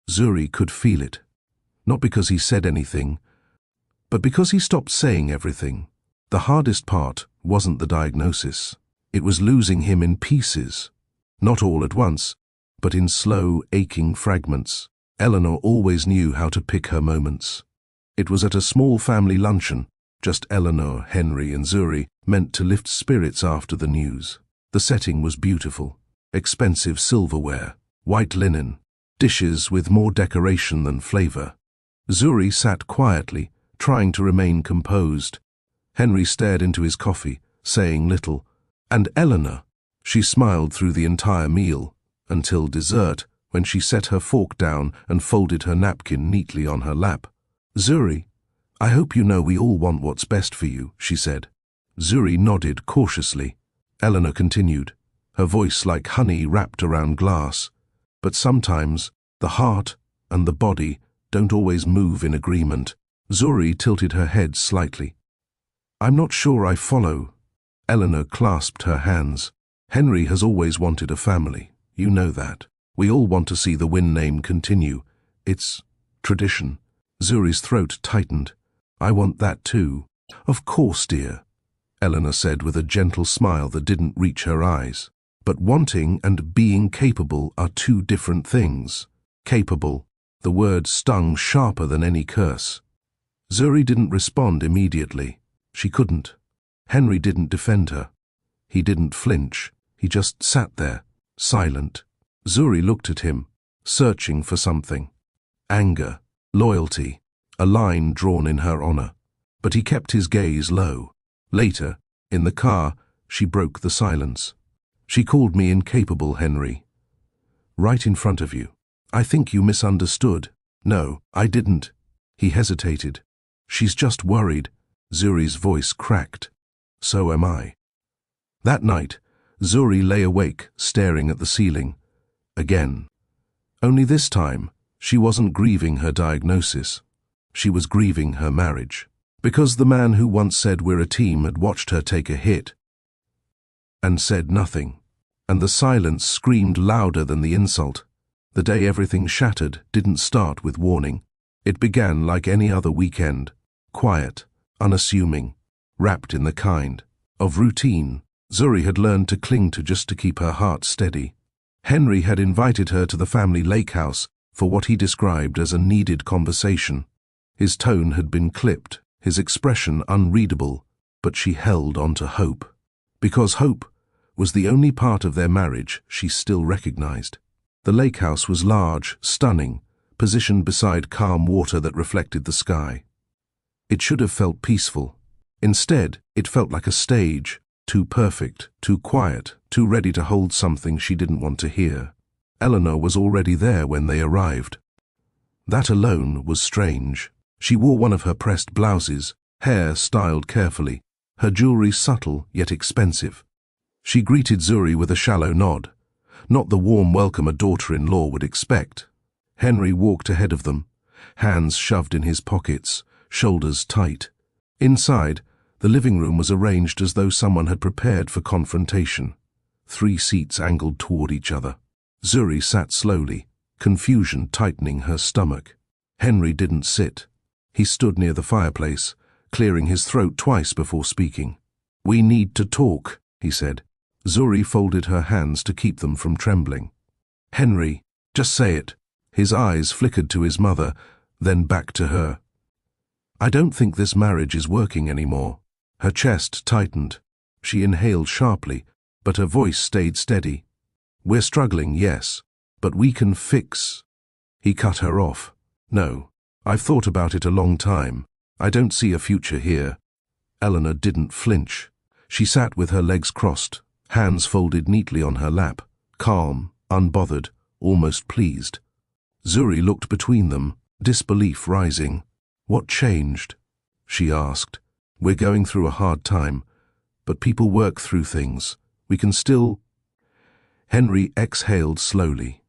Zuri could feel it, not because he said anything, but because he stopped saying everything. The hardest part wasn't the diagnosis. It was losing him in pieces. Not all at once, but in slow, aching fragments. Eleanor always knew how to pick her moments. It was at a small family luncheon, just Eleanor, Henry, and Zuri, meant to lift spirits after the news. The setting was beautiful. Expensive silverware, white linen, dishes with more decoration than flavor. Zuri sat quietly, trying to remain composed. Henry stared into his coffee, saying little. And Eleanor, she smiled through the entire meal, until dessert, when she set her fork down and folded her napkin neatly on her lap. "Zuri, I hope you know we all want what's best for you," she said. Zuri nodded cautiously. Eleanor continued, her voice like honey wrapped around glass. "But sometimes the heart and the body don't always move in agreement." Zuri tilted her head slightly. "I'm not sure I follow." Eleanor clasped her hands. "Henry has always wanted a family. You know that. We all want to see the Wynn name continue. It's tradition." Zuri's throat tightened. "I want that too." "Of course, dear," Eleanor said with a gentle smile that didn't reach her eyes. "But wanting and being capable are two different things." Capable. The word stung sharper than any curse. Zuri didn't respond immediately. She couldn't. Henry didn't defend her. He didn't flinch. He just sat there, silent. Zuri looked at him, searching for something. Anger, loyalty, a line drawn in her honor. But he kept his gaze low. Later, in the car, she broke the silence. She called me incapable, Henry. Right in front of you. I think you misunderstood. No, I didn't. He hesitated. She's just worried. Zuri's voice cracked. So am I. That night, Zuri lay awake, staring at the ceiling. Again. Only this time, she wasn't grieving her diagnosis. She was grieving her marriage. Because the man who once said we're a team had watched her take a hit and said nothing. And the silence screamed louder than the insult. The day everything shattered didn't start with warning. It began like any other weekend, quiet, unassuming, wrapped in the kind of routine Zuri had learned to cling to just to keep her heart steady. Henry had invited her to the family lake house for what he described as a needed conversation. His tone had been clipped, his expression unreadable, but she held on to hope. Because hope was the only part of their marriage she still recognized. The lake house was large, stunning, positioned beside calm water that reflected the sky. It should have felt peaceful. Instead, it felt like a stage, too perfect, too quiet, too ready to hold something she didn't want to hear. Eleanor was already there when they arrived. That alone was strange. She wore one of her pressed blouses, hair styled carefully, her jewelry subtle yet expensive. She greeted Zuri with a shallow nod, not the warm welcome a daughter-in-law would expect. Henry walked ahead of them, hands shoved in his pockets, shoulders tight. Inside, the living room was arranged as though someone had prepared for confrontation. 3 seats angled toward each other. Zuri sat slowly, confusion tightening her stomach. Henry didn't sit. He stood near the fireplace, clearing his throat twice before speaking. "We need to talk," he said. Zuri folded her hands to keep them from trembling. "Henry, just say it." His eyes flickered to his mother, then back to her. "I don't think this marriage is working anymore." Her chest tightened. She inhaled sharply, but her voice stayed steady. "We're struggling, yes, but we can fix." He cut her off. "No, I've thought about it a long time. I don't see a future here." Eleanor didn't flinch. She sat with her legs crossed, hands folded neatly on her lap, calm, unbothered, almost pleased. Zuri looked between them, disbelief rising. "What changed?" she asked. "We're going through a hard time, but people work through things. We can still—" Henry exhaled slowly.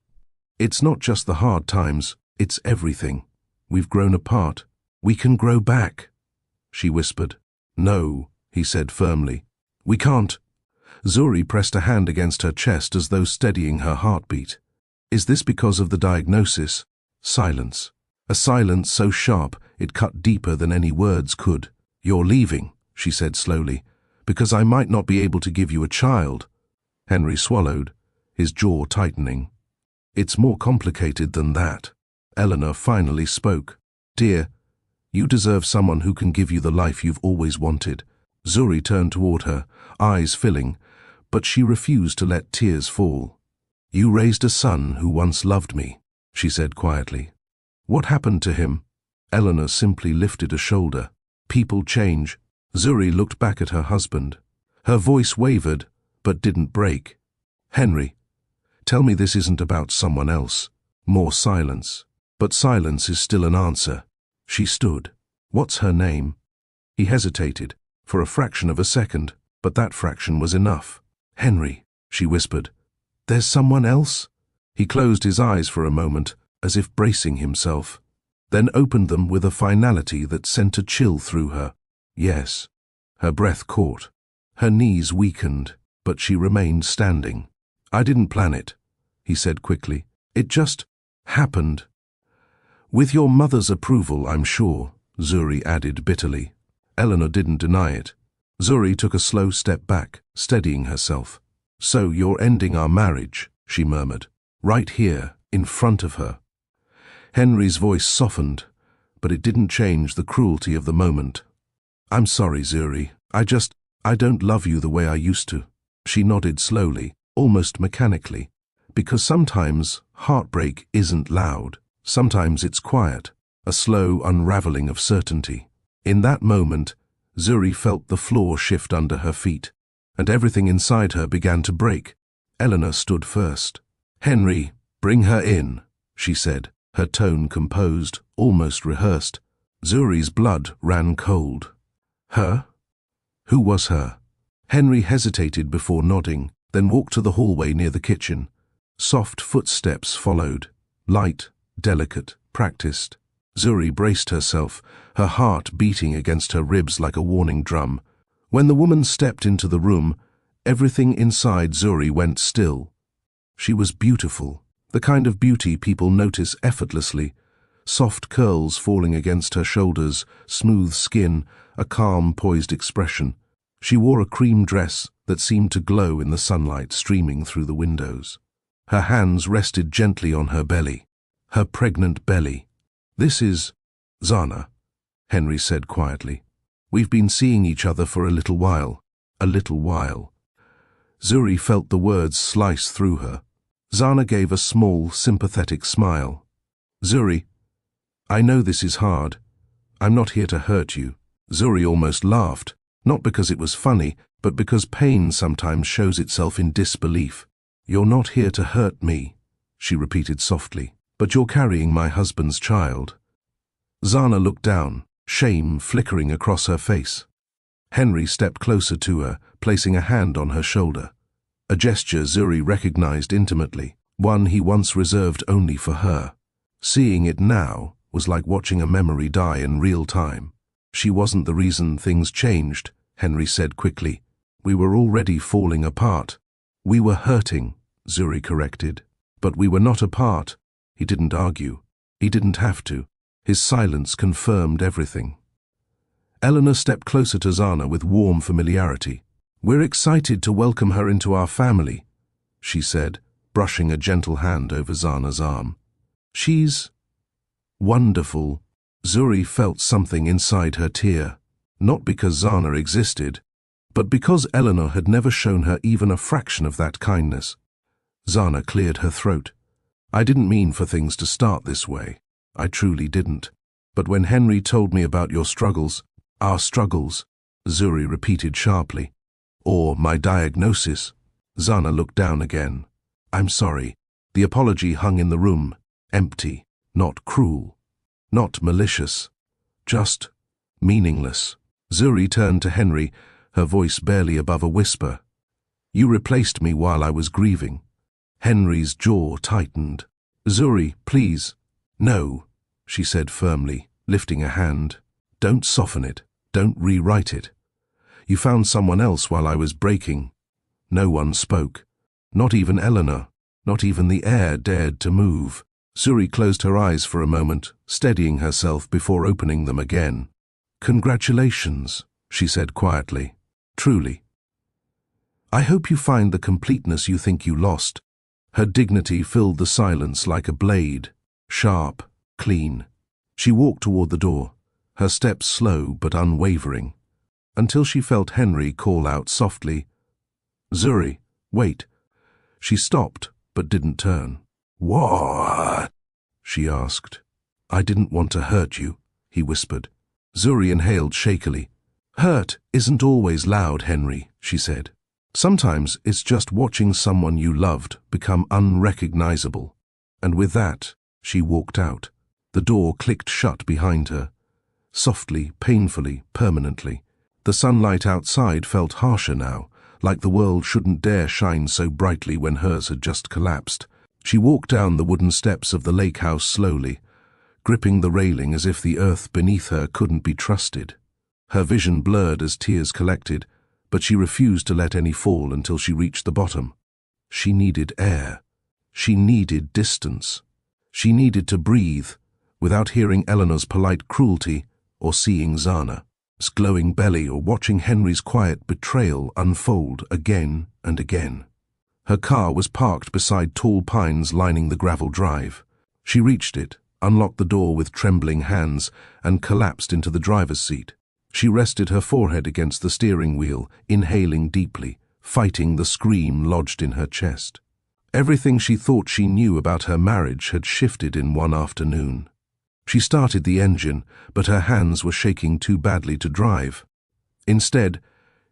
"It's not just the hard times, it's everything. We've grown apart. We can grow back," she whispered. "No," he said firmly. "We can't." Zuri pressed a hand against her chest as though steadying her heartbeat. "Is this because of the diagnosis?" Silence. A silence so sharp it cut deeper than any words could. "You're leaving," she said slowly, "because I might not be able to give you a child." Henry swallowed, his jaw tightening. "It's more complicated than that." Eleanor finally spoke. "Dear, you deserve someone who can give you the life you've always wanted." Zuri turned toward her, eyes filling, but she refused to let tears fall. "You raised a son who once loved me," she said quietly. "What happened to him?" Eleanor simply lifted a shoulder. "People change." Zuri looked back at her husband. Her voice wavered, but didn't break. "Henry, tell me this isn't about someone else." More silence. But silence is still an answer. She stood. "What's her name?" He hesitated, for a fraction of a second, but that fraction was enough. "Henry," she whispered. "There's someone else?" He closed his eyes for a moment, as if bracing himself, then opened them with a finality that sent a chill through her. "Yes." Her breath caught. Her knees weakened, but she remained standing. "I didn't plan it," he said quickly. "It just happened." "With your mother's approval, I'm sure," Zuri added bitterly. Eleanor didn't deny it. Zuri took a slow step back, steadying herself. "So you're ending our marriage," she murmured, right here, in front of her. Henry's voice softened, but it didn't change the cruelty of the moment. "I'm sorry, Zuri. I don't love you the way I used to." She nodded slowly, almost mechanically, "because sometimes heartbreak isn't loud. Sometimes it's quiet, a slow unraveling of certainty. In that moment, Zuri felt the floor shift under her feet, and everything inside her began to break. Eleanor stood first. "Henry, bring her in," she said, her tone composed, almost rehearsed. Zuri's blood ran cold. Her? Who was her? Henry hesitated before nodding, then walked to the hallway near the kitchen. Soft footsteps followed, light, delicate, practiced. Zuri braced herself, her heart beating against her ribs like a warning drum. When the woman stepped into the room, everything inside Zuri went still. She was beautiful, the kind of beauty people notice effortlessly. Soft curls falling against her shoulders, smooth skin, a calm, poised expression. She wore a cream dress that seemed to glow in the sunlight streaming through the windows. Her hands rested gently on her belly, her pregnant belly. "This is Zana," Henry said quietly. "We've been seeing each other for a little while. A little while." Zuri felt the words slice through her. Zana gave a small, sympathetic smile. "Zuri, I know this is hard. I'm not here to hurt you." Zuri almost laughed, not because it was funny, but because pain sometimes shows itself in disbelief. "You're not here to hurt me," she repeated softly, "but you're carrying my husband's child." Zana looked down, shame flickering across her face. Henry stepped closer to her, placing a hand on her shoulder. A gesture Zuri recognized intimately, one he once reserved only for her. Seeing it now was like watching a memory die in real time. "She wasn't the reason things changed," Henry said quickly. "We were already falling apart." "We were hurting," Zuri corrected. "But we were not apart." He didn't argue. He didn't have to. His silence confirmed everything. Eleanor stepped closer to Zana with warm familiarity. "We're excited to welcome her into our family," she said, brushing a gentle hand over Zana's arm. "She's wonderful." Zuri felt something inside her tear, not because Zana existed, but because Eleanor had never shown her even a fraction of that kindness. Zana cleared her throat. "I didn't mean for things to start this way. I truly didn't. But when Henry told me about your struggles, our struggles," Zuri repeated sharply, "or my diagnosis," Zana looked down again. "I'm sorry." The apology hung in the room, empty, not cruel, not malicious, just meaningless. Zuri turned to Henry, her voice barely above a whisper. "You replaced me while I was grieving." Henry's jaw tightened. "Zuri, please." "No," she said firmly, lifting a hand. "Don't soften it. Don't rewrite it. You found someone else while I was breaking." No one spoke. Not even Eleanor. Not even the air dared to move. Zuri closed her eyes for a moment, steadying herself before opening them again. "Congratulations," she said quietly. "Truly. I hope you find the completeness you think you lost." Her dignity filled the silence like a blade, sharp, clean. She walked toward the door, her steps slow but unwavering, until she felt Henry call out softly, "Zuri, wait." She stopped, but didn't turn. "What?" she asked. "I didn't want to hurt you," he whispered. Zuri inhaled shakily. "Hurt isn't always loud, Henry," she said. "Sometimes it's just watching someone you loved become unrecognizable." And with that, she walked out. The door clicked shut behind her, softly, painfully, permanently. The sunlight outside felt harsher now, like the world shouldn't dare shine so brightly when hers had just collapsed. She walked down the wooden steps of the lake house slowly, gripping the railing as if the earth beneath her couldn't be trusted. Her vision blurred as tears collected, but she refused to let any fall until she reached the bottom. She needed air. She needed distance. She needed to breathe, without hearing Eleanor's polite cruelty or seeing Zana's glowing belly or watching Henry's quiet betrayal unfold again and again. Her car was parked beside tall pines lining the gravel drive. She reached it, unlocked the door with trembling hands, and collapsed into the driver's seat. She rested her forehead against the steering wheel, inhaling deeply, fighting the scream lodged in her chest. Everything she thought she knew about her marriage had shifted in one afternoon. She started the engine, but her hands were shaking too badly to drive. Instead,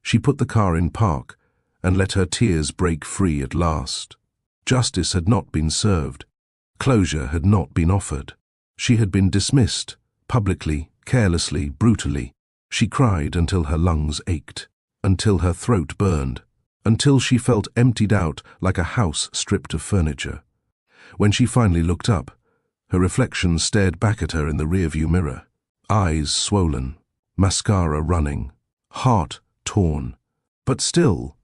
she put the car in park and let her tears break free at last. Justice had not been served. Closure had not been offered. She had been dismissed, publicly, carelessly, brutally. She cried until her lungs ached, until her throat burned, until she felt emptied out like a house stripped of furniture. When she finally looked up, her reflection stared back at her in the rearview mirror. Eyes swollen, mascara running, heart torn. But still,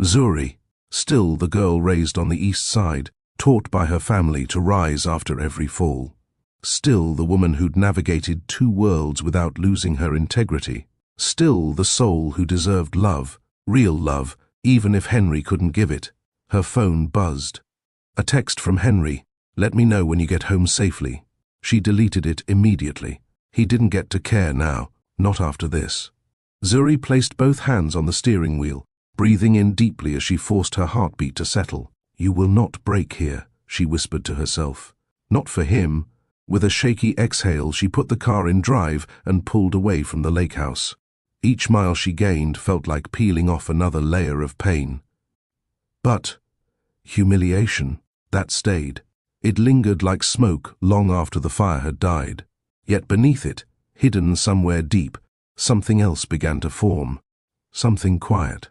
Zuri, still the girl raised on the East Side, taught by her family to rise after every fall. Still the woman who'd navigated two worlds without losing her integrity. Still the soul who deserved love, real love, even if Henry couldn't give it. Her phone buzzed. A text from Henry, "Let me know when you get home safely." She deleted it immediately. He didn't get to care now, not after this. Zuri placed both hands on the steering wheel, breathing in deeply as she forced her heartbeat to settle. "You will not break here," she whispered to herself. Not for him. With a shaky exhale, she put the car in drive and pulled away from the lake house. Each mile she gained felt like peeling off another layer of pain. But humiliation, that stayed. It lingered like smoke long after the fire had died. Yet beneath it, hidden somewhere deep, something else began to form. Something quiet.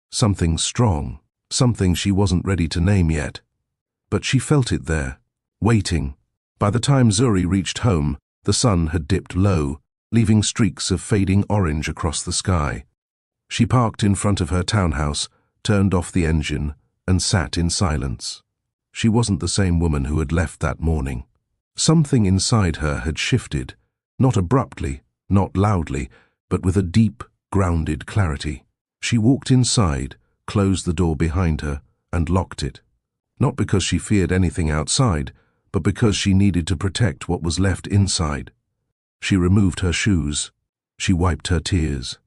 Something strong. Something she wasn't ready to name yet. But she felt it there, waiting. By the time Zuri reached home, the sun had dipped low, leaving streaks of fading orange across the sky. She parked in front of her townhouse, turned off the engine, and sat in silence. She wasn't the same woman who had left that morning. Something inside her had shifted, not abruptly, not loudly, but with a deep, grounded clarity. She walked inside, closed the door behind her, and locked it. Not because she feared anything outside, but because she needed to protect what was left inside. She removed her shoes. She wiped her tears.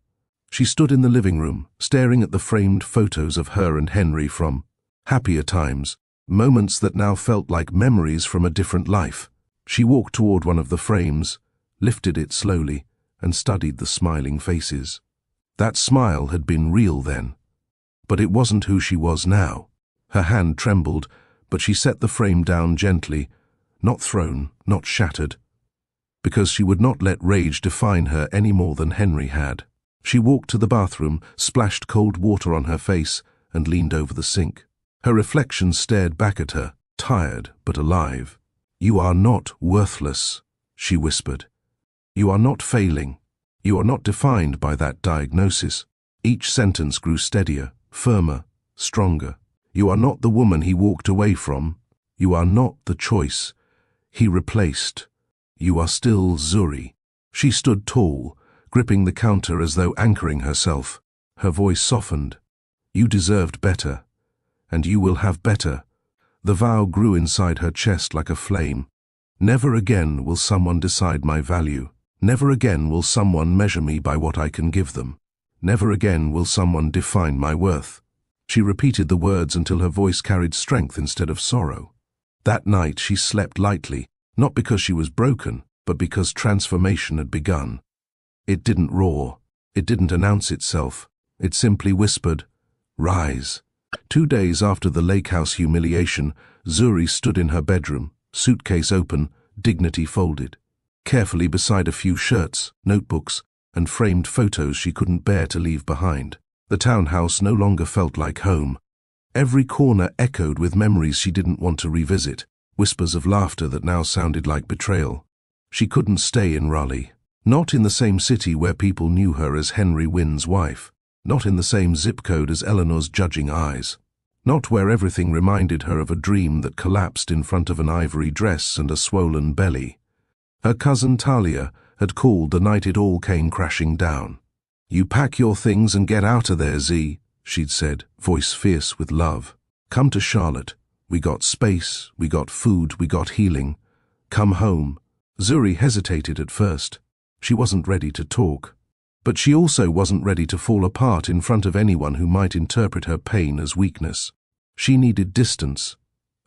She stood in the living room, staring at the framed photos of her and Henry from happier times, moments that now felt like memories from a different life. She walked toward one of the frames, lifted it slowly, and studied the smiling faces. That smile had been real then, but it wasn't who she was now. Her hand trembled, but she set the frame down gently, not thrown, not shattered, because she would not let rage define her any more than Henry had. She walked to the bathroom, splashed cold water on her face, and leaned over the sink. Her reflection stared back at her, tired but alive. "You are not worthless," she whispered. "You are not failing. You are not defined by that diagnosis." Each sentence grew steadier, firmer, stronger. "You are not the woman he walked away from. You are not the choice he replaced. You are still Zuri." She stood tall, gripping the counter as though anchoring herself. Her voice softened. "You deserved better, and you will have better." The vow grew inside her chest like a flame. "Never again will someone decide my value. Never again will someone measure me by what I can give them. Never again will someone define my worth." She repeated the words until her voice carried strength instead of sorrow. That night she slept lightly, not because she was broken, but because transformation had begun. It didn't roar. It didn't announce itself. It simply whispered, "Rise." 2 days after the lake house humiliation, Zuri stood in her bedroom, suitcase open, dignity folded. Carefully beside a few shirts, notebooks, and framed photos she couldn't bear to leave behind. The townhouse no longer felt like home. Every corner echoed with memories she didn't want to revisit, whispers of laughter that now sounded like betrayal. She couldn't stay in Raleigh. Not in the same city where people knew her as Henry Wynn's wife. Not in the same zip code as Eleanor's judging eyes. Not where everything reminded her of a dream that collapsed in front of an ivory dress and a swollen belly. Her cousin Talia had called the night it all came crashing down. "You pack your things and get out of there, Z," she'd said, voice fierce with love. "Come to Charlotte. We got space, we got food, we got healing. Come home." Zuri hesitated at first. She wasn't ready to talk. But she also wasn't ready to fall apart in front of anyone who might interpret her pain as weakness. She needed distance,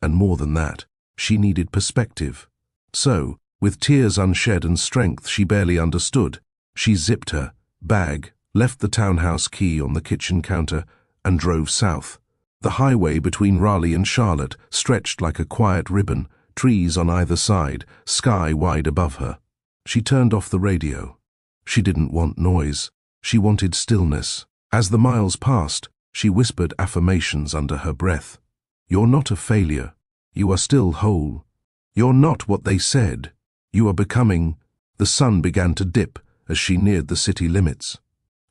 And more than that, she needed perspective. So, with tears unshed and strength she barely understood, she zipped her bag, left the townhouse key on the kitchen counter, and drove south. The highway between Raleigh and Charlotte stretched like a quiet ribbon, trees on either side, sky wide above her. She turned off the radio. She didn't want noise. She wanted stillness. As the miles passed, she whispered affirmations under her breath. "You're not a failure. You are still whole. You're not what they said. You are becoming." The sun began to dip as she neared the city limits.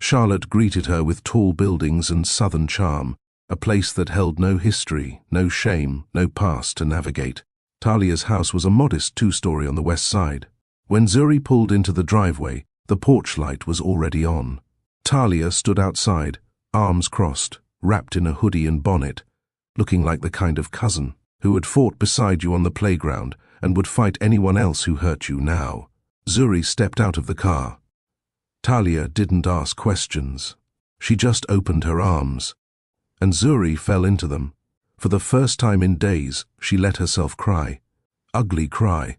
Charlotte greeted her with tall buildings and southern charm, a place that held no history, no shame, no past to navigate. Talia's house was a modest two-story on the west side. When Zuri pulled into the driveway, the porch light was already on. Talia stood outside, arms crossed, wrapped in a hoodie and bonnet, looking like the kind of cousin who had fought beside you on the playground and would fight anyone else who hurt you now. Zuri stepped out of the car. Talia didn't ask questions. She just opened her arms, and Zuri fell into them. For the first time in days, she let herself cry. Ugly cry.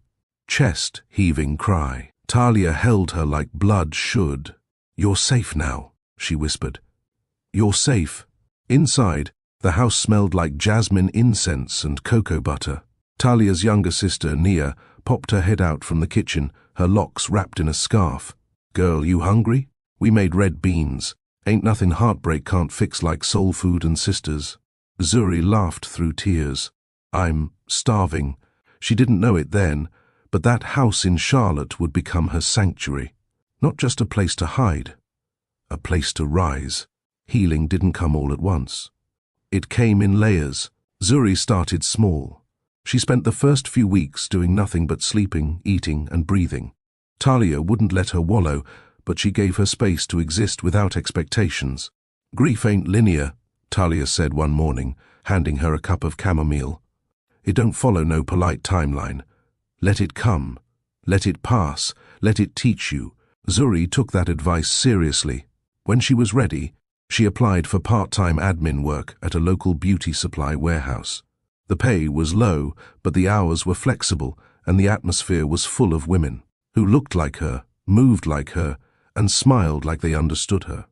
Chest-heaving cry. Talia held her like blood should. "You're safe now," she whispered. "You're safe." Inside, the house smelled like jasmine incense and cocoa butter. Talia's younger sister, Nia, popped her head out from the kitchen, her locks wrapped in a scarf. "Girl, you hungry? We made red beans. Ain't nothing heartbreak can't fix like soul food and sisters." Zuri laughed through tears. "I'm starving." She didn't know it then, but that house in Charlotte would become her sanctuary. Not just a place to hide, a place to rise. Healing didn't come all at once. It came in layers. Zuri started small. She spent the first few weeks doing nothing but sleeping, eating, and breathing. Talia wouldn't let her wallow, but she gave her space to exist without expectations. "Grief ain't linear," Talia said one morning, handing her a cup of chamomile. "It don't follow no polite timeline. Let it come. Let it pass. Let it teach you." Zuri took that advice seriously. When she was ready, she applied for part-time admin work at a local beauty supply warehouse. The pay was low, but the hours were flexible, and the atmosphere was full of women who looked like her, moved like her, and smiled like they understood her.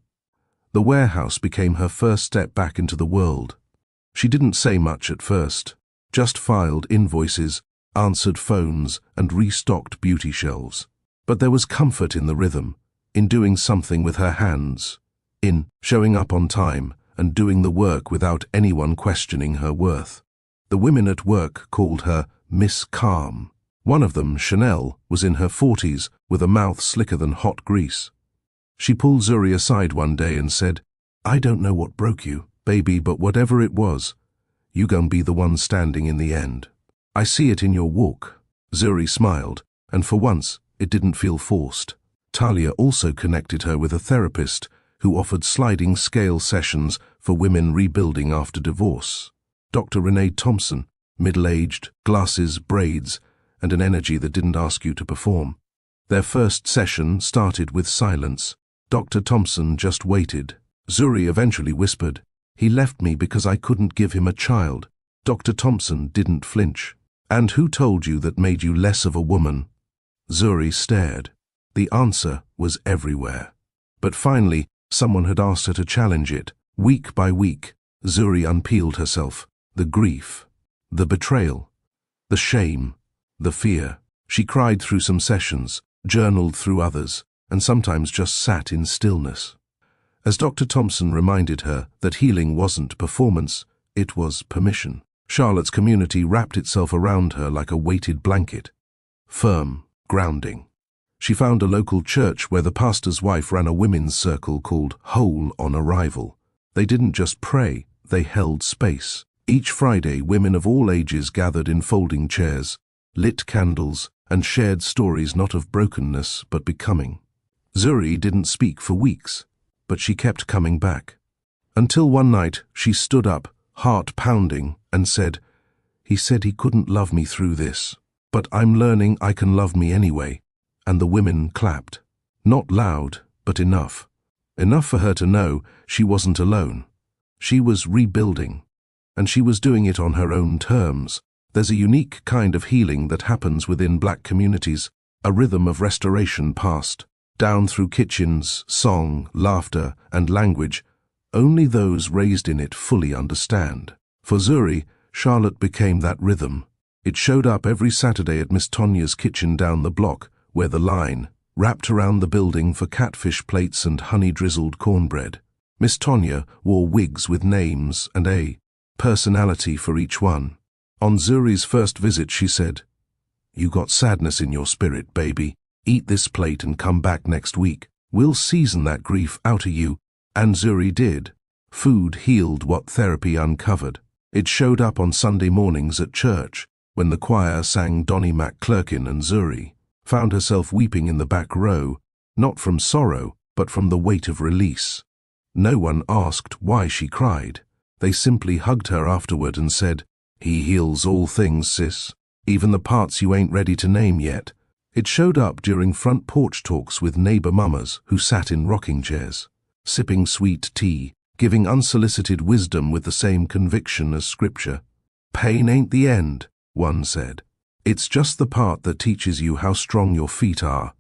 The warehouse became her first step back into the world. She didn't say much at first, just filed invoices, answered phones, and restocked beauty shelves. But there was comfort in the rhythm, in doing something with her hands, in showing up on time and doing the work without anyone questioning her worth. The women at work called her Miss Calm. One of them, Chanel, was in her 40s with a mouth slicker than hot grease. She pulled Zuri aside one day and said, "I don't know what broke you, baby, but whatever it was, you gon' be the one standing in the end. I see it in your walk." Zuri smiled, and for once, it didn't feel forced. Talia also connected her with a therapist who offered sliding scale sessions for women rebuilding after divorce. Dr. Renee Thompson, middle-aged, glasses, braids, and an energy that didn't ask you to perform. Their first session started with silence. Dr. Thompson just waited. Zuri eventually whispered, "He left me because I couldn't give him a child." Dr. Thompson didn't flinch. "And who told you that made you less of a woman?" Zuri stared. The answer was everywhere. But finally, someone had asked her to challenge it. Week by week, Zuri unpeeled herself. The grief, the betrayal, the shame, the fear. She cried through some sessions, journaled through others, and sometimes just sat in stillness. As Dr. Thompson reminded her that healing wasn't performance, it was permission. Charlotte's community wrapped itself around her like a weighted blanket. Firm, grounding. She found a local church where the pastor's wife ran a women's circle called Whole on Arrival. They didn't just pray, they held space. Each Friday, women of all ages gathered in folding chairs, lit candles, and shared stories not of brokenness but becoming. Zuri didn't speak for weeks, but she kept coming back. Until one night, she stood up, heart pounding, and said, "He said he couldn't love me through this, but I'm learning I can love me anyway." And the women clapped. Not loud, but enough. Enough for her to know she wasn't alone. She was rebuilding, and she was doing it on her own terms, There's a unique kind of healing that happens within black communities, a rhythm of restoration passed down through kitchens, song, laughter, and language. Only those raised in it fully understand. For Zuri, Charlotte became that rhythm. It showed up every Saturday at Miss Tonya's kitchen down the block, where the line wrapped around the building for catfish plates and honey-drizzled cornbread. Miss Tonya wore wigs with names and a personality for each one. On Zuri's first visit, she said, "You got sadness in your spirit, baby. Eat this plate and come back next week. We'll season that grief out of you." And Zuri did. Food healed what therapy uncovered. It showed up on Sunday mornings at church, when the choir sang Donnie McClurkin, and Zuri found herself weeping in the back row, not from sorrow, but from the weight of release. No one asked why she cried. They simply hugged her afterward and said, "He heals all things, sis, even the parts you ain't ready to name yet." It showed up during front porch talks with neighbor mamas who sat in rocking chairs, sipping sweet tea, giving unsolicited wisdom with the same conviction as scripture. "Pain ain't the end," one said. "It's just the part that teaches you how strong your feet are."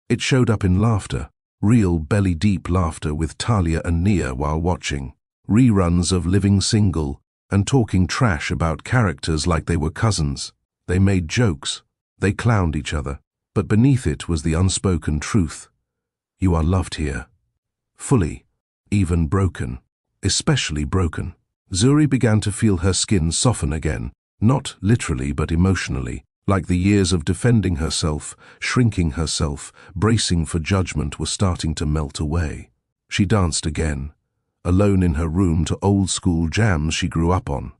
It showed up in laughter, real belly-deep laughter with Talia and Nia while watching reruns of Living Single and talking trash about characters like they were cousins. They made jokes, they clowned each other, but beneath it was the unspoken truth. You are loved here. Fully, even broken, especially broken. Zuri began to feel her skin soften again, not literally but emotionally, like the years of defending herself, shrinking herself, bracing for judgment were starting to melt away. She danced again, alone in her room to old-school jams she grew up on.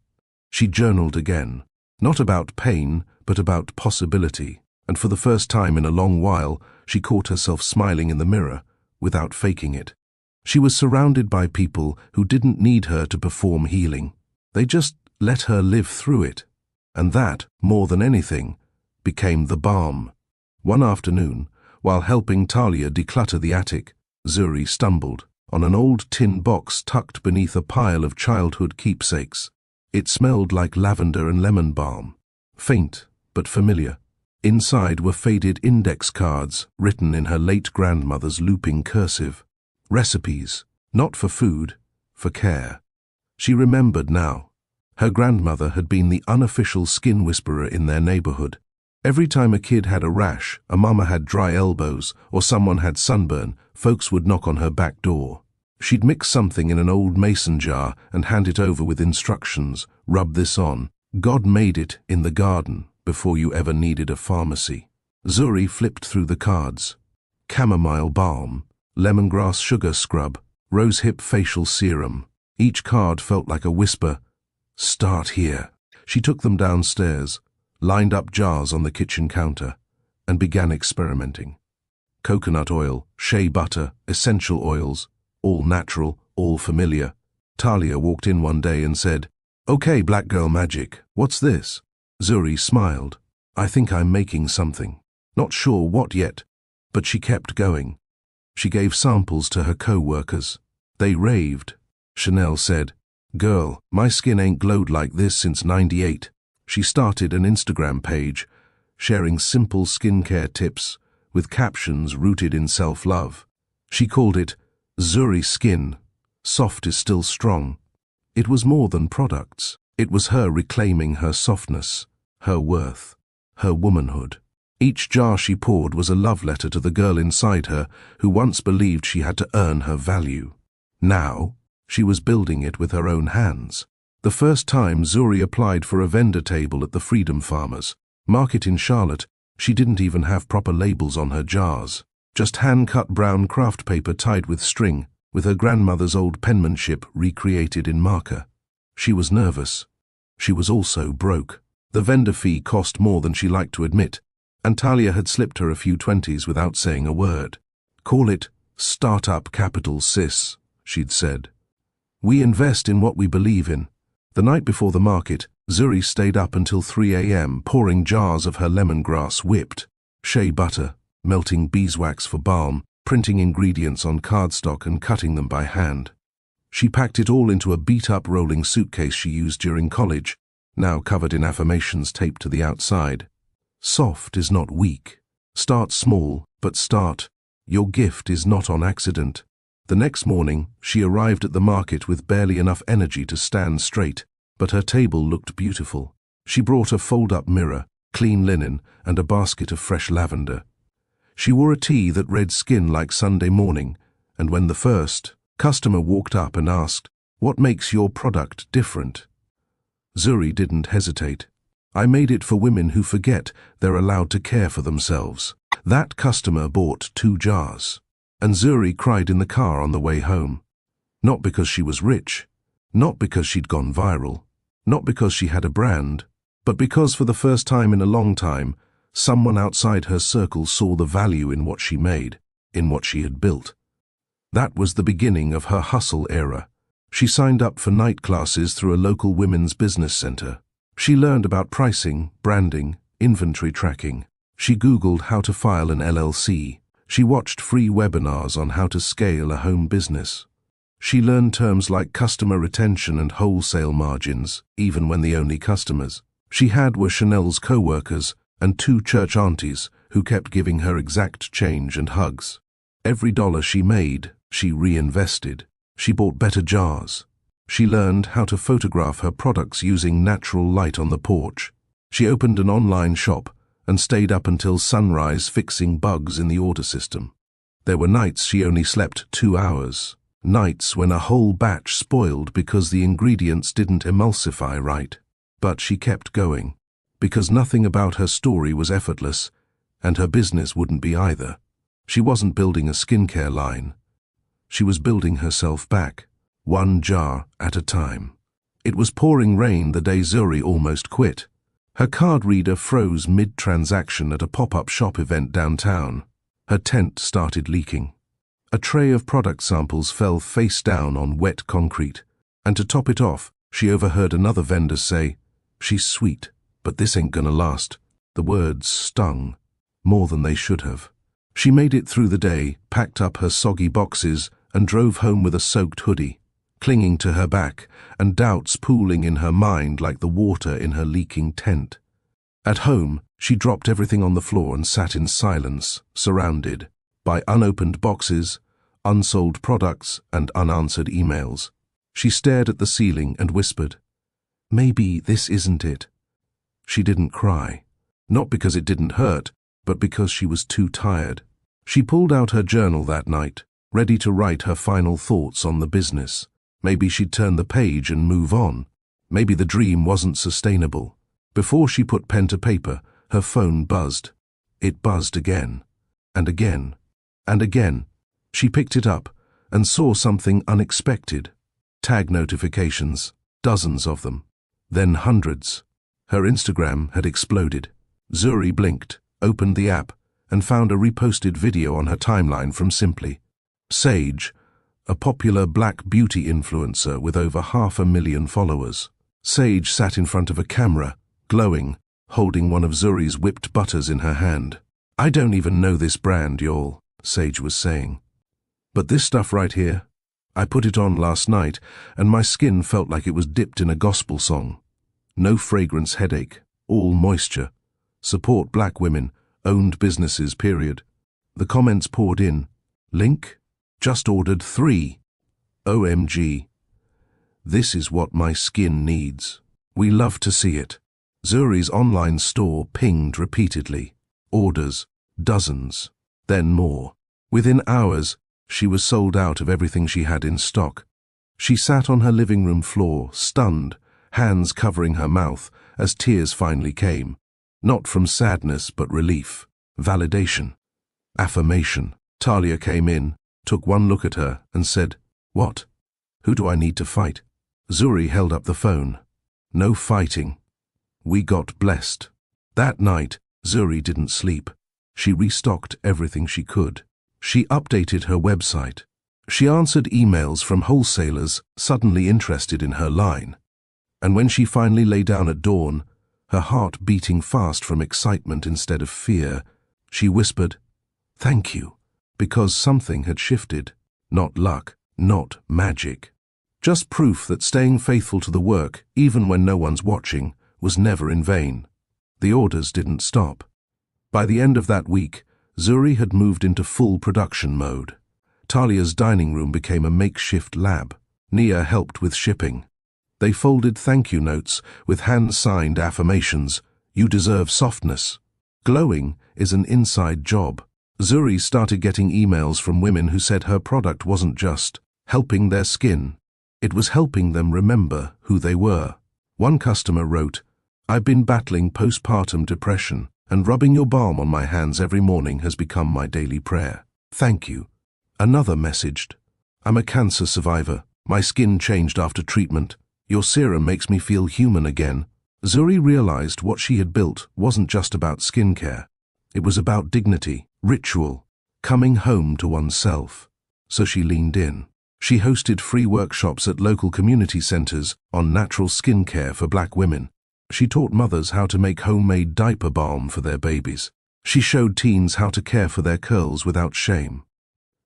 She journaled again, not about pain, but about possibility, and for the first time in a long while, she caught herself smiling in the mirror, without faking it. She was surrounded by people who didn't need her to perform healing. They just let her live through it. And that, more than anything, became the balm. One afternoon, while helping Talia declutter the attic, Zuri stumbled on an old tin box tucked beneath a pile of childhood keepsakes. It smelled like lavender and lemon balm, faint but familiar. Inside were faded index cards written in her late grandmother's looping cursive. Recipes, not for food, for care. She remembered now. Her grandmother had been the unofficial skin whisperer in their neighborhood. Every time a kid had a rash, a mama had dry elbows, or someone had sunburn, folks would knock on her back door. She'd mix something in an old mason jar and hand it over with instructions. Rub this on. God made it in the garden before you ever needed a pharmacy. Zuri flipped through the cards. Chamomile balm, lemongrass sugar scrub, rosehip facial serum. Each card felt like a whisper. Start here. She took them downstairs, lined up jars on the kitchen counter, and began experimenting. Coconut oil, shea butter, essential oils, all natural, all familiar. Talia walked in one day and said, "Okay, black girl magic, what's this?" Zuri smiled. "I think I'm making something. Not sure what yet," but she kept going. She gave samples to her co-workers. They raved. Chanel said, "Girl, my skin ain't glowed like this since '98. She started an Instagram page, sharing simple skincare tips with captions rooted in self-love. She called it Zuri Skin. Soft is still strong. It was more than products. It was her reclaiming her softness, her worth, her womanhood. Each jar she poured was a love letter to the girl inside her who once believed she had to earn her value. Now, she was building it with her own hands. The first time Zuri applied for a vendor table at the Freedom Farmers Market in Charlotte, she didn't even have proper labels on her jars. Just hand-cut brown craft paper tied with string, with her grandmother's old penmanship recreated in marker. She was nervous. She was also broke. The vendor fee cost more than she liked to admit, and Talia had slipped her a few 20s without saying a word. "Call it startup capital, sis," she'd said. "We invest in what we believe in." The night before the market, Zuri stayed up until 3 a.m. pouring jars of her lemongrass whipped, shea butter, melting beeswax for balm, printing ingredients on cardstock and cutting them by hand. She packed it all into a beat-up rolling suitcase she used during college. now covered in affirmations taped to the outside. Soft is not weak. Start small, but start. Your gift is not on accident. The next morning, she arrived at the market with barely enough energy to stand straight, but her table looked beautiful. She brought a fold-up mirror, clean linen, and a basket of fresh lavender. She wore a tee that read "Skin like Sunday morning," and when the first customer walked up and asked, "What makes your product different?" Zuri didn't hesitate. "I made it for women who forget they're allowed to care for themselves." That customer bought 2 jars, and Zuri cried in the car on the way home. Not because she was rich, not because she'd gone viral, not because she had a brand, but because for the first time in a long time, someone outside her circle saw the value in what she made, in what she had built. That was the beginning of her hustle era. She signed up for night classes through a local women's business center. She learned about pricing, branding, inventory tracking. She Googled how to file an LLC. She watched free webinars on how to scale a home business. She learned terms like customer retention and wholesale margins, even when the only customers she had were Chanel's co-workers and 2 church aunties who kept giving her exact change and hugs. Every dollar she made, she reinvested. She bought better jars. She learned how to photograph her products using natural light on the porch. She opened an online shop and stayed up until sunrise fixing bugs in the order system. There were nights she only slept 2 hours. Nights when a whole batch spoiled because the ingredients didn't emulsify right. But she kept going, because nothing about her story was effortless, and her business wouldn't be either. She wasn't building a skincare line. She was building herself back, 1 jar at a time. It was pouring rain the day Zuri almost quit. Her card reader froze mid-transaction at a pop-up shop event downtown. Her tent started leaking. A tray of product samples fell face down on wet concrete, and to top it off, she overheard another vendor say, "She's sweet, but this ain't gonna last." The words stung, more than they should have. She made it through the day, packed up her soggy boxes, and drove home with a soaked hoodie, clinging to her back, and doubts pooling in her mind like the water in her leaking tent. At home, she dropped everything on the floor and sat in silence, surrounded by unopened boxes, unsold products, and unanswered emails. She stared at the ceiling and whispered, "Maybe this isn't it." She didn't cry, not because it didn't hurt, but because she was too tired. She pulled out her journal that night, ready to write her final thoughts on the business. Maybe she'd turn the page and move on. Maybe the dream wasn't sustainable. Before she put pen to paper, her phone buzzed. It buzzed again, and again, and again. She picked it up and saw something unexpected. Tag notifications, dozens of them, then hundreds. Her Instagram had exploded. Zuri blinked, opened the app, and found a reposted video on her timeline from Simply. Sage, a popular black beauty influencer with over 500,000 followers. Sage sat in front of a camera, glowing, holding one of Zuri's whipped butters in her hand. "I don't even know this brand, y'all," Sage was saying. "But this stuff right here, I put it on last night, and my skin felt like it was dipped in a gospel song. No fragrance headache, all moisture. Support black women, owned businesses, period." The comments poured in. "Link? Just ordered 3. OMG. This is what my skin needs. We love to see it." Zuri's online store pinged repeatedly. Orders, dozens, then more. Within hours, she was sold out of everything she had in stock. She sat on her living room floor, stunned, hands covering her mouth, as tears finally came. Not from sadness, but relief, validation, affirmation. Talia came in, took one look at her, and said, "What? Who do I need to fight?" Zuri held up the phone. "No fighting. We got blessed." That night, Zuri didn't sleep. She restocked everything she could. She updated her website. She answered emails from wholesalers suddenly interested in her line. And when she finally lay down at dawn, her heart beating fast from excitement instead of fear, she whispered, "Thank you," because something had shifted. Not luck, not magic. Just proof that staying faithful to the work, even when no one's watching, was never in vain. The orders didn't stop. By the end of that week, Zuri had moved into full production mode. Talia's dining room became a makeshift lab. Nia helped with shipping. They folded thank you notes with hand-signed affirmations. You deserve softness. Glowing is an inside job. Zuri started getting emails from women who said her product wasn't just helping their skin, it was helping them remember who they were. One customer wrote, "I've been battling postpartum depression, and rubbing your balm on my hands every morning has become my daily prayer. Thank you." Another messaged, "I'm a cancer survivor. My skin changed after treatment. Your serum makes me feel human again." Zuri realized what she had built wasn't just about skincare. It was about dignity, ritual, coming home to oneself. So she leaned in. She hosted free workshops at local community centers on natural skincare for Black women. She taught mothers how to make homemade diaper balm for their babies. She showed teens how to care for their curls without shame.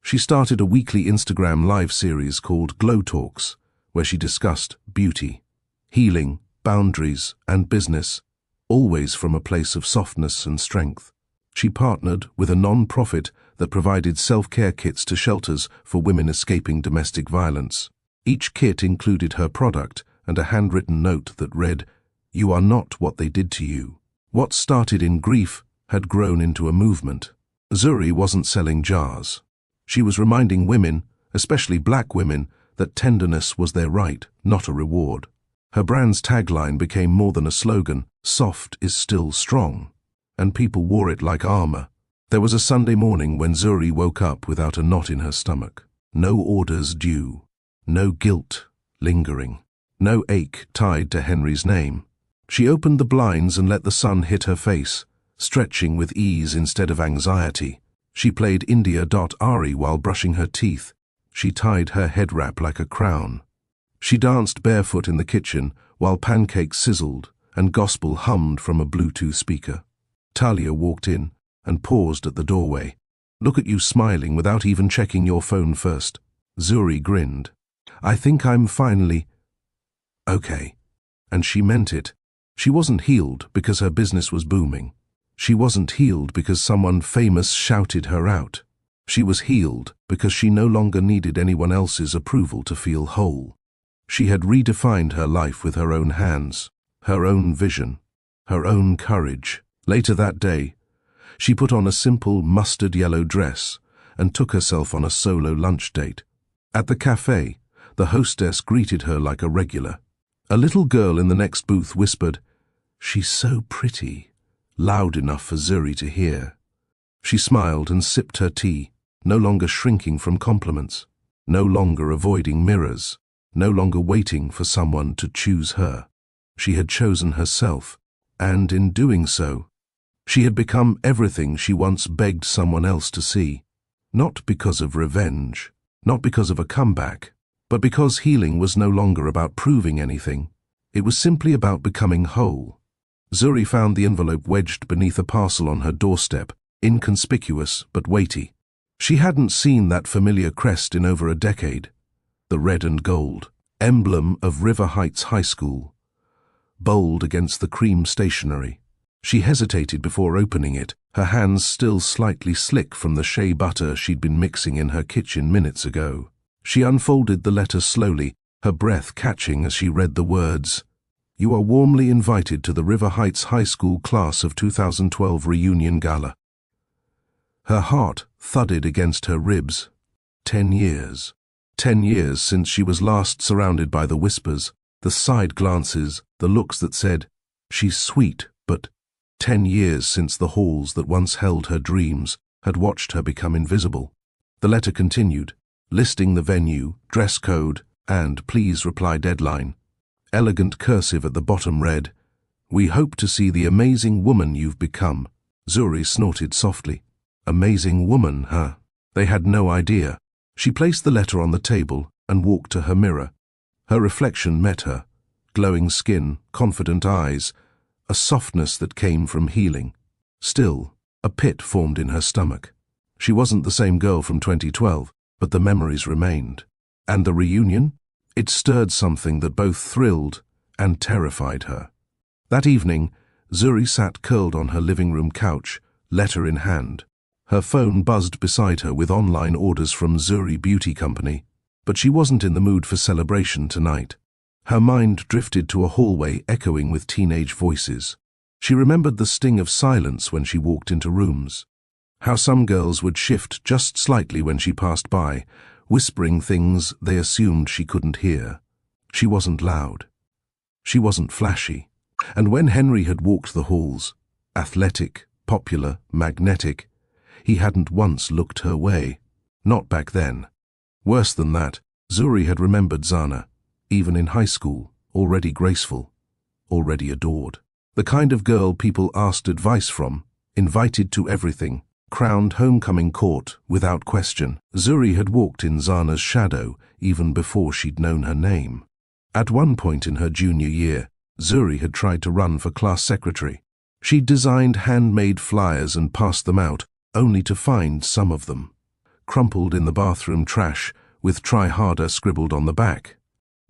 She started a weekly Instagram live series called Glow Talks, where she discussed beauty, healing, boundaries, and business, always from a place of softness and strength. She partnered with a non-profit that provided self-care kits to shelters for women escaping domestic violence. Each kit included her product and a handwritten note that read, "You are not what they did to you." What started in grief had grown into a movement. Zuri wasn't selling jars. She was reminding women, especially Black women, that tenderness was their right, not a reward. Her brand's tagline became more than a slogan, "Soft is still strong," and people wore it like armor. There was a Sunday morning when Zuri woke up without a knot in her stomach. No orders due, no guilt lingering, no ache tied to Henry's name. She opened the blinds and let the sun hit her face, stretching with ease instead of anxiety. She played India.Ari while brushing her teeth. She tied her head wrap like a crown. She danced barefoot in the kitchen while pancakes sizzled and gospel hummed from a Bluetooth speaker. Talia walked in and paused at the doorway. "Look at you smiling without even checking your phone first." Zuri grinned. "I think I'm finally okay." And she meant it. She wasn't healed because her business was booming. She wasn't healed because someone famous shouted her out. She was healed because she no longer needed anyone else's approval to feel whole. She had redefined her life with her own hands, her own vision, her own courage. Later that day, she put on a simple mustard yellow dress and took herself on a solo lunch date. At the cafe, the hostess greeted her like a regular. A little girl in the next booth whispered, "She's so pretty," loud enough for Zuri to hear. She smiled and sipped her tea, no longer shrinking from compliments, no longer avoiding mirrors, no longer waiting for someone to choose her. She had chosen herself, and in doing so, she had become everything she once begged someone else to see. Not because of revenge, not because of a comeback, but because healing was no longer about proving anything. It was simply about becoming whole. Zuri found the envelope wedged beneath a parcel on her doorstep, inconspicuous but weighty. She hadn't seen that familiar crest in over a decade. The red and gold, emblem of River Heights High School, bold against the cream stationery. She hesitated before opening it, her hands still slightly slick from the shea butter she'd been mixing in her kitchen minutes ago. She unfolded the letter slowly, her breath catching as she read the words, "You are warmly invited to the River Heights High School Class of 2012 Reunion Gala." Her heart thudded against her ribs. 10 years. 10 years since she was last surrounded by the whispers, the side glances, the looks that said, "She's sweet, but..." 10 years since the halls that once held her dreams had watched her become invisible. The letter continued, listing the venue, dress code, and please reply deadline. Elegant cursive at the bottom read, "We hope to see the amazing woman you've become." Zuri snorted softly. Amazing woman, huh? They had no idea. She placed the letter on the table and walked to her mirror. Her reflection met her, glowing skin, confident eyes, a softness that came from healing. Still, a pit formed in her stomach. She wasn't the same girl from 2012, but the memories remained. And the reunion? It stirred something that both thrilled and terrified her. That evening, Zuri sat curled on her living room couch, letter in hand. Her phone buzzed beside her with online orders from Zuri Beauty Company, but she wasn't in the mood for celebration tonight. Her mind drifted to a hallway echoing with teenage voices. She remembered the sting of silence when she walked into rooms. How some girls would shift just slightly when she passed by, whispering things they assumed she couldn't hear. She wasn't loud. She wasn't flashy. And when Henry had walked the halls, athletic, popular, magnetic, he hadn't once looked her way. Not back then. Worse than that, Zuri had remembered Zana, even in high school, already graceful, already adored. The kind of girl people asked advice from, invited to everything, crowned homecoming court without question. Zuri had walked in Zana's shadow even before she'd known her name. At one point in her junior year, Zuri had tried to run for class secretary. She'd designed handmade flyers and passed them out, only to find some of them crumpled in the bathroom trash with "Try harder" scribbled on the back.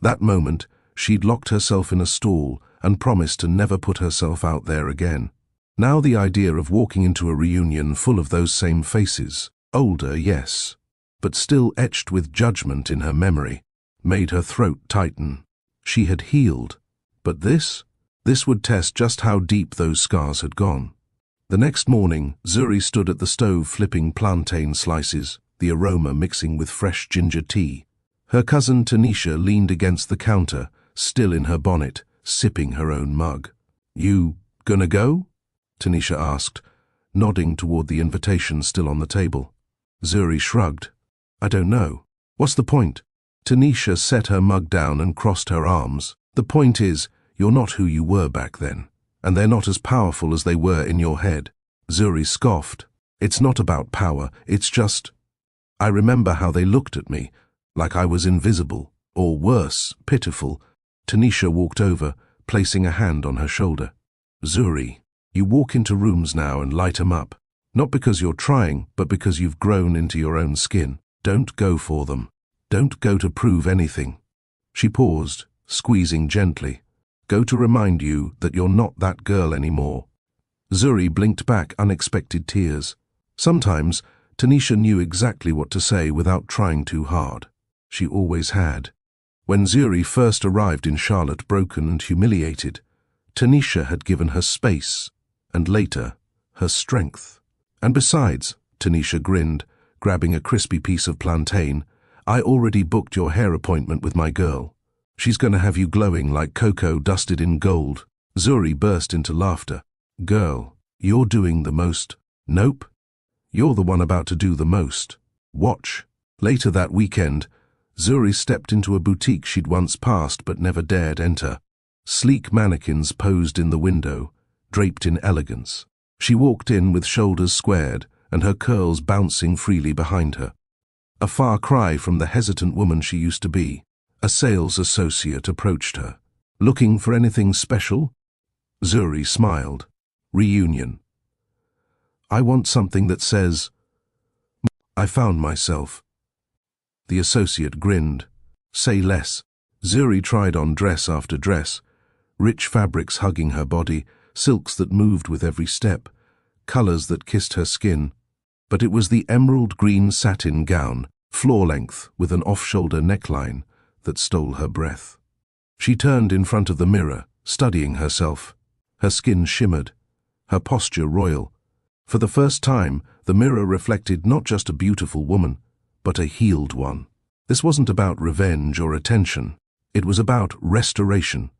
That moment, she'd locked herself in a stall and promised to never put herself out there again. Now the idea of walking into a reunion full of those same faces, older, yes, but still etched with judgment in her memory, made her throat tighten. She had healed, but this would test just how deep those scars had gone. The next morning, Zuri stood at the stove flipping plantain slices, the aroma mixing with fresh ginger tea. Her cousin Tanisha leaned against the counter, still in her bonnet, sipping her own mug. "You gonna go?" Tanisha asked, nodding toward the invitation still on the table. Zuri shrugged. "I don't know. What's the point?" Tanisha set her mug down and crossed her arms. "The point is, you're not who you were back then, and they're not as powerful as they were in your head." Zuri scoffed. "It's not about power, it's just... I remember how they looked at me, like I was invisible, or worse, pitiful." Tanisha walked over, placing a hand on her shoulder. "Zuri, you walk into rooms now and light 'em up. Not because you're trying, but because you've grown into your own skin. Don't go for them. Don't go to prove anything." She paused, squeezing gently. "Go to remind you that you're not that girl anymore." Zuri blinked back unexpected tears. Sometimes, Tanisha knew exactly what to say without trying too hard. She always had. When Zuri first arrived in Charlotte broken and humiliated, Tanisha had given her space, and later, her strength. "And besides," Tanisha grinned, grabbing a crispy piece of plantain, "I already booked your hair appointment with my girl. She's gonna have you glowing like cocoa dusted in gold." Zuri burst into laughter. "Girl, you're doing the most." "Nope. You're the one about to do the most. Watch." Later that weekend, Zuri stepped into a boutique she'd once passed but never dared enter. Sleek mannequins posed in the window, draped in elegance. She walked in with shoulders squared and her curls bouncing freely behind her. A far cry from the hesitant woman she used to be. A sales associate approached her. "Looking for anything special?" Zuri smiled. "Reunion. I want something that says, 'I found myself.'" The associate grinned. "Say less." Zuri tried on dress after dress, rich fabrics hugging her body, silks that moved with every step, colors that kissed her skin. But it was the emerald green satin gown, floor-length with an off-shoulder neckline, that stole her breath. She turned in front of the mirror, studying herself. Her skin shimmered, her posture royal. For the first time, the mirror reflected not just a beautiful woman, but a healed one. This wasn't about revenge or attention. It was about restoration.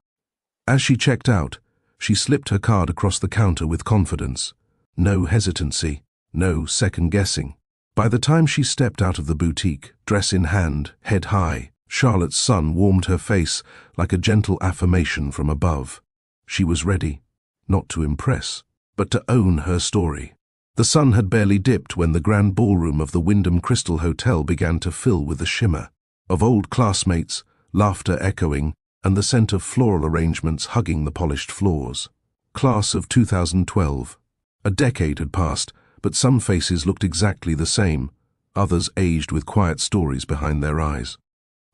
As she checked out, she slipped her card across the counter with confidence. No hesitancy, no second-guessing. By the time she stepped out of the boutique, dress in hand, head high, Charlotte's sun warmed her face like a gentle affirmation from above. She was ready, not to impress, but to own her story. The sun had barely dipped when the grand ballroom of the Wyndham Crystal Hotel began to fill with the shimmer of old classmates, laughter echoing, and the scent of floral arrangements hugging the polished floors. Class of 2012. A decade had passed, but some faces looked exactly the same, others aged with quiet stories behind their eyes.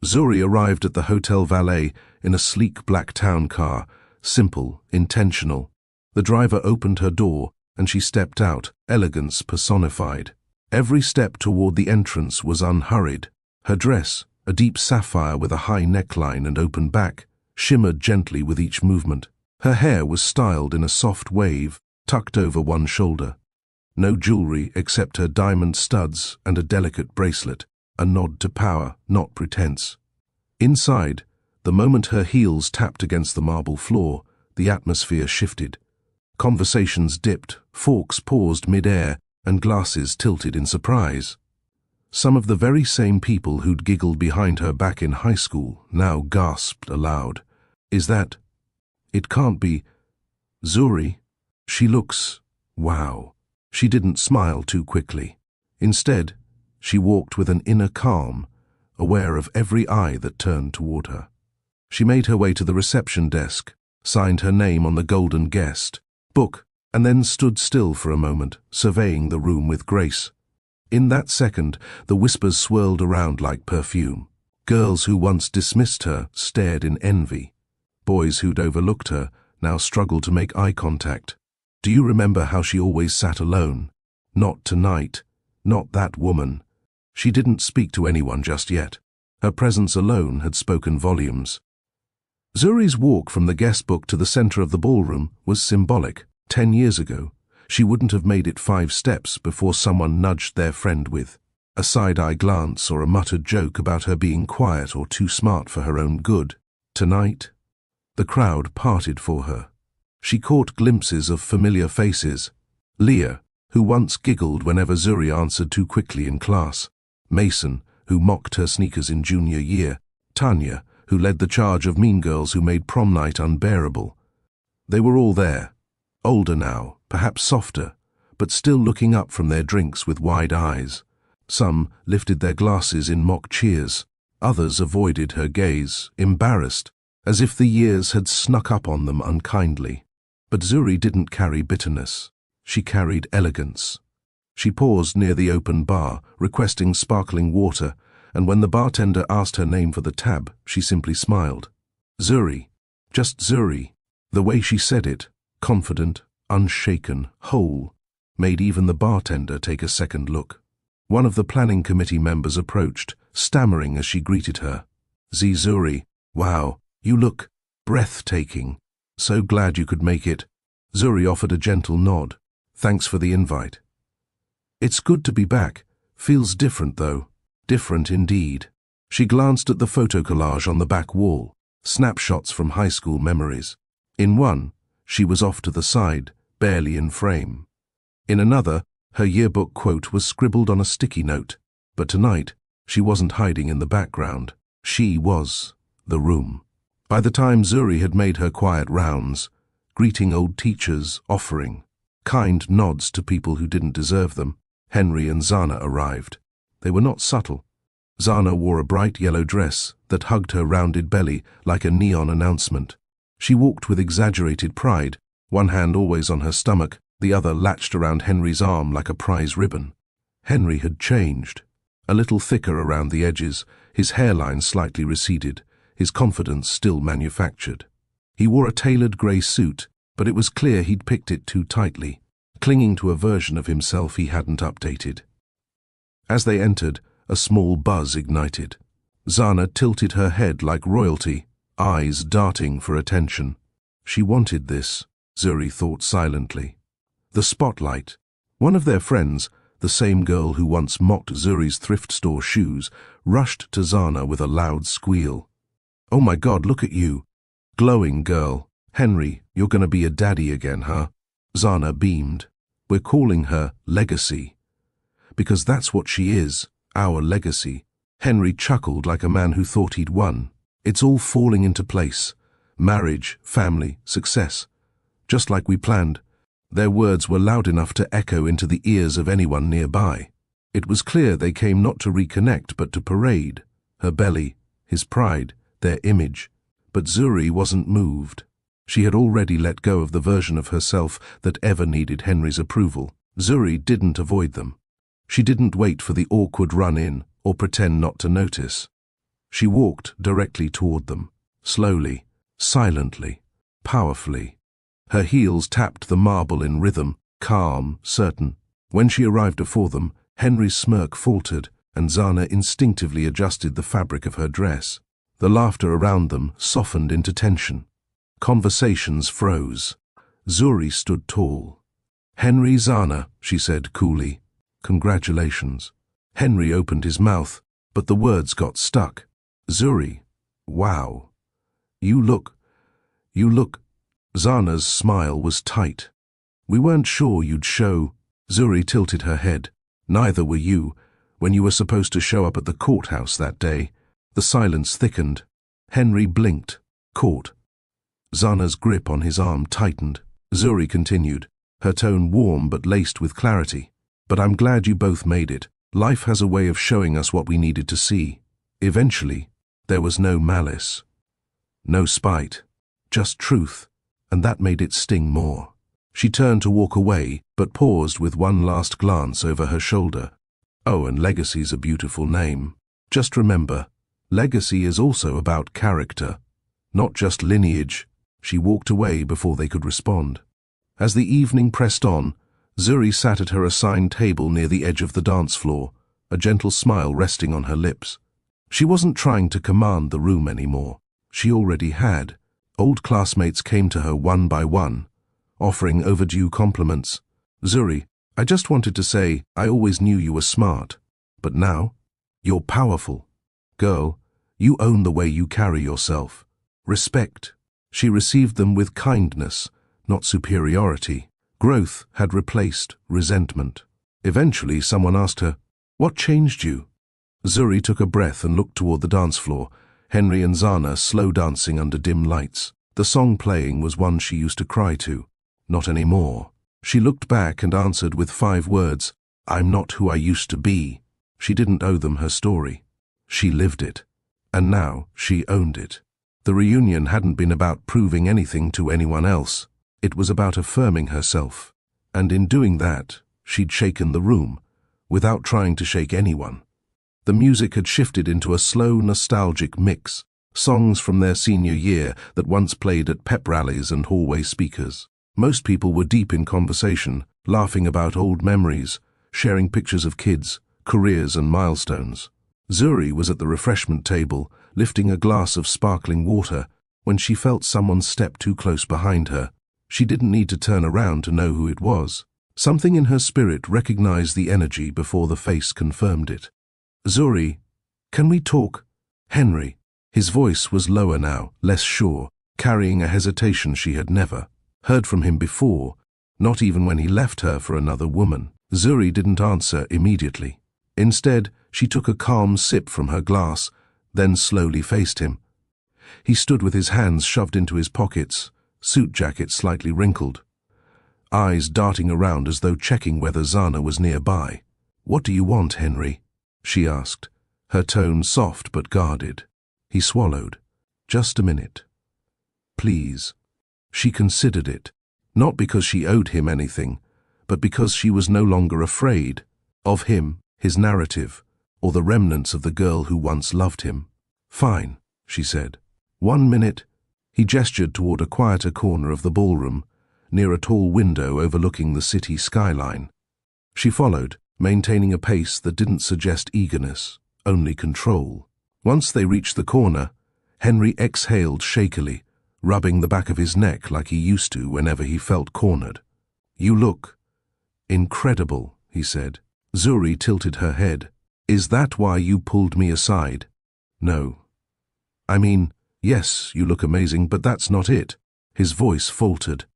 Zuri arrived at the hotel valet in a sleek black town car, simple, intentional. The driver opened her door, and she stepped out, elegance personified. Every step toward the entrance was unhurried. Her dress, a deep sapphire with a high neckline and open back, shimmered gently with each movement. Her hair was styled in a soft wave, tucked over one shoulder. No jewelry except her diamond studs and a delicate bracelet, a nod to power, not pretense. Inside, the moment her heels tapped against the marble floor, the atmosphere shifted. Conversations dipped, forks paused mid-air, and glasses tilted in surprise. Some of the very same people who'd giggled behind her back in high school now gasped aloud. Is that... It can't be... Zuri? She looks... Wow. She didn't smile too quickly. Instead, she walked with an inner calm, aware of every eye that turned toward her. She made her way to the reception desk, signed her name on the golden guest book, and then stood still for a moment, surveying the room with grace. In that second, the whispers swirled around like perfume. Girls who once dismissed her stared in envy. Boys who'd overlooked her now struggled to make eye contact. Do you remember how she always sat alone? Not tonight. Not that woman. She didn't speak to anyone just yet. Her presence alone had spoken volumes. Zuri's walk from the guest book to the center of the ballroom was symbolic. 10 years ago, she wouldn't have made it 5 steps before someone nudged their friend with a side-eye glance or a muttered joke about her being quiet or too smart for her own good. Tonight, the crowd parted for her. She caught glimpses of familiar faces. Leah, who once giggled whenever Zuri answered too quickly in class. Mason, who mocked her sneakers in junior year. Tanya, who led the charge of mean girls who made prom night unbearable. They were all there. Older now, perhaps softer, but still looking up from their drinks with wide eyes. Some lifted their glasses in mock cheers. Others avoided her gaze, embarrassed, as if the years had snuck up on them unkindly. But Zuri didn't carry bitterness. She carried elegance. She paused near the open bar, requesting sparkling water, and when the bartender asked her name for the tab, she simply smiled. Zuri. Just Zuri. The way she said it, confident, unshaken, whole, made even the bartender take a second look. One of the planning committee members approached, stammering as she greeted her. Zuri, wow, you look breathtaking. So glad you could make it. Zuri offered a gentle nod. Thanks for the invite. It's good to be back. Feels different though. Different indeed. She glanced at the photo collage on the back wall, snapshots from high school memories. In one, she was off to the side, barely in frame. In another, her yearbook quote was scribbled on a sticky note. But tonight, she wasn't hiding in the background. She was the room. By the time Zuri had made her quiet rounds, greeting old teachers, offering kind nods to people who didn't deserve them, Henry and Zana arrived. They were not subtle. Zana wore a bright yellow dress that hugged her rounded belly like a neon announcement. She walked with exaggerated pride, one hand always on her stomach, the other latched around Henry's arm like a prize ribbon. Henry had changed. A little thicker around the edges, his hairline slightly receded, his confidence still manufactured. He wore a tailored grey suit, but it was clear he'd picked it too tightly, clinging to a version of himself he hadn't updated. As they entered, a small buzz ignited. Zana tilted her head like royalty, eyes darting for attention. She wanted this, Zuri thought silently. The spotlight. One of their friends, the same girl who once mocked Zuri's thrift store shoes, rushed to Zana with a loud squeal. Oh my God, look at you. Glowing girl. Henry, you're gonna be a daddy again, huh? Zana beamed. We're calling her Legacy. Because that's what she is, our legacy. Henry chuckled like a man who thought he'd won. It's all falling into place. Marriage, family, success. Just like we planned. Their words were loud enough to echo into the ears of anyone nearby. It was clear they came not to reconnect but to parade. Her belly, his pride, their image. But Zuri wasn't moved. She had already let go of the version of herself that ever needed Henry's approval. Zuri didn't avoid them. She didn't wait for the awkward run-in or pretend not to notice. She walked directly toward them, slowly, silently, powerfully. Her heels tapped the marble in rhythm, calm, certain. When she arrived before them, Henry's smirk faltered, and Zana instinctively adjusted the fabric of her dress. The laughter around them softened into tension. Conversations froze. Zuri stood tall. "Henry, Zana," she said coolly. "Congratulations." Henry opened his mouth, but the words got stuck. "Zuri, wow. You look. Zana's smile was tight. "We weren't sure you'd show." Zuri tilted her head. "Neither were you, when you were supposed to show up at the courthouse that day." The silence thickened. Henry blinked, caught. Zana's grip on his arm tightened. Zuri continued, her tone warm but laced with clarity. "But I'm glad you both made it. Life has a way of showing us what we needed to see. Eventually, there was no malice. No spite. Just truth, and that made it sting more." She turned to walk away, but paused with one last glance over her shoulder. "Oh, and legacy's a beautiful name. Just remember, legacy is also about character, not just lineage." She walked away before they could respond. As the evening pressed on, Zuri sat at her assigned table near the edge of the dance floor, a gentle smile resting on her lips. She wasn't trying to command the room anymore. She already had. Old classmates came to her one by one, offering overdue compliments. "Zuri, I just wanted to say I always knew you were smart. But now, you're powerful. Girl, you own the way you carry yourself. Respect." She received them with kindness, not superiority. Growth had replaced resentment. Eventually, someone asked her, "What changed you?" Zuri took a breath and looked toward the dance floor, Henry and Zana slow dancing under dim lights. The song playing was one she used to cry to. Not anymore. She looked back and answered with 5 words, "I'm not who I used to be." She didn't owe them her story. She lived it. And now she owned it. The reunion hadn't been about proving anything to anyone else. It was about affirming herself. And in doing that, she'd shaken the room, without trying to shake anyone. The music had shifted into a slow, nostalgic mix, songs from their senior year that once played at pep rallies and hallway speakers. Most people were deep in conversation, laughing about old memories, sharing pictures of kids, careers and milestones. Zuri was at the refreshment table, lifting a glass of sparkling water, when she felt someone step too close behind her. She didn't need to turn around to know who it was. Something in her spirit recognized the energy before the face confirmed it. "Zuri, can we talk?" "Henry." His voice was lower now, less sure, carrying a hesitation she had never heard from him before, not even when he left her for another woman. Zuri didn't answer immediately. Instead, she took a calm sip from her glass, then slowly faced him. He stood with his hands shoved into his pockets, suit jacket slightly wrinkled, eyes darting around as though checking whether Zana was nearby. "What do you want, Henry?" she asked, her tone soft but guarded. He swallowed. "Just a minute. Please." She considered it, not because she owed him anything, but because she was no longer afraid of him, his narrative, or the remnants of the girl who once loved him. "Fine," she said. "1 minute." He gestured toward a quieter corner of the ballroom, near a tall window overlooking the city skyline. She followed, maintaining a pace that didn't suggest eagerness, only control. Once they reached the corner, Henry exhaled shakily, rubbing the back of his neck like he used to whenever he felt cornered. "You look incredible," he said. Zuri tilted her head. "Is that why you pulled me aside?" "No. I mean, yes, you look amazing, but that's not it." His voice faltered.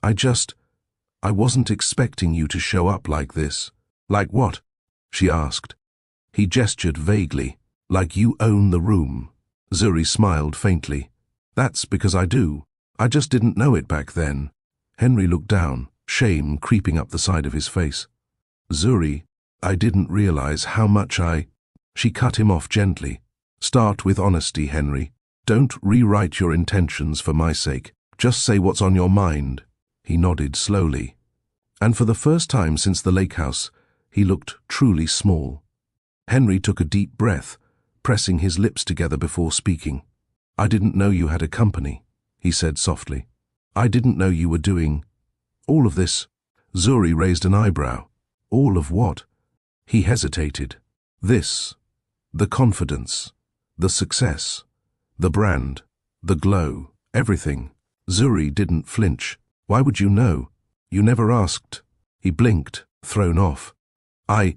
I wasn't expecting you to show up like this." "Like what?" she asked. He gestured vaguely. "Like you own the room." Zuri smiled faintly. "That's because I do. I just didn't know it back then." Henry looked down, shame creeping up the side of his face. "Zuri, I didn't realize how much I—" She cut him off gently. "Start with honesty, Henry. Don't rewrite your intentions for my sake. Just say what's on your mind." He nodded slowly. And for the first time since the lake house, he looked truly small. Henry took a deep breath, pressing his lips together before speaking. "I didn't know you had a company," he said softly. I didn't know you were doing all of this. Zuri raised an eyebrow. All of what? He hesitated. This. The confidence. The success. The brand. The glow. Everything. Zuri didn't flinch. Why would you know? You never asked. He blinked, thrown off. I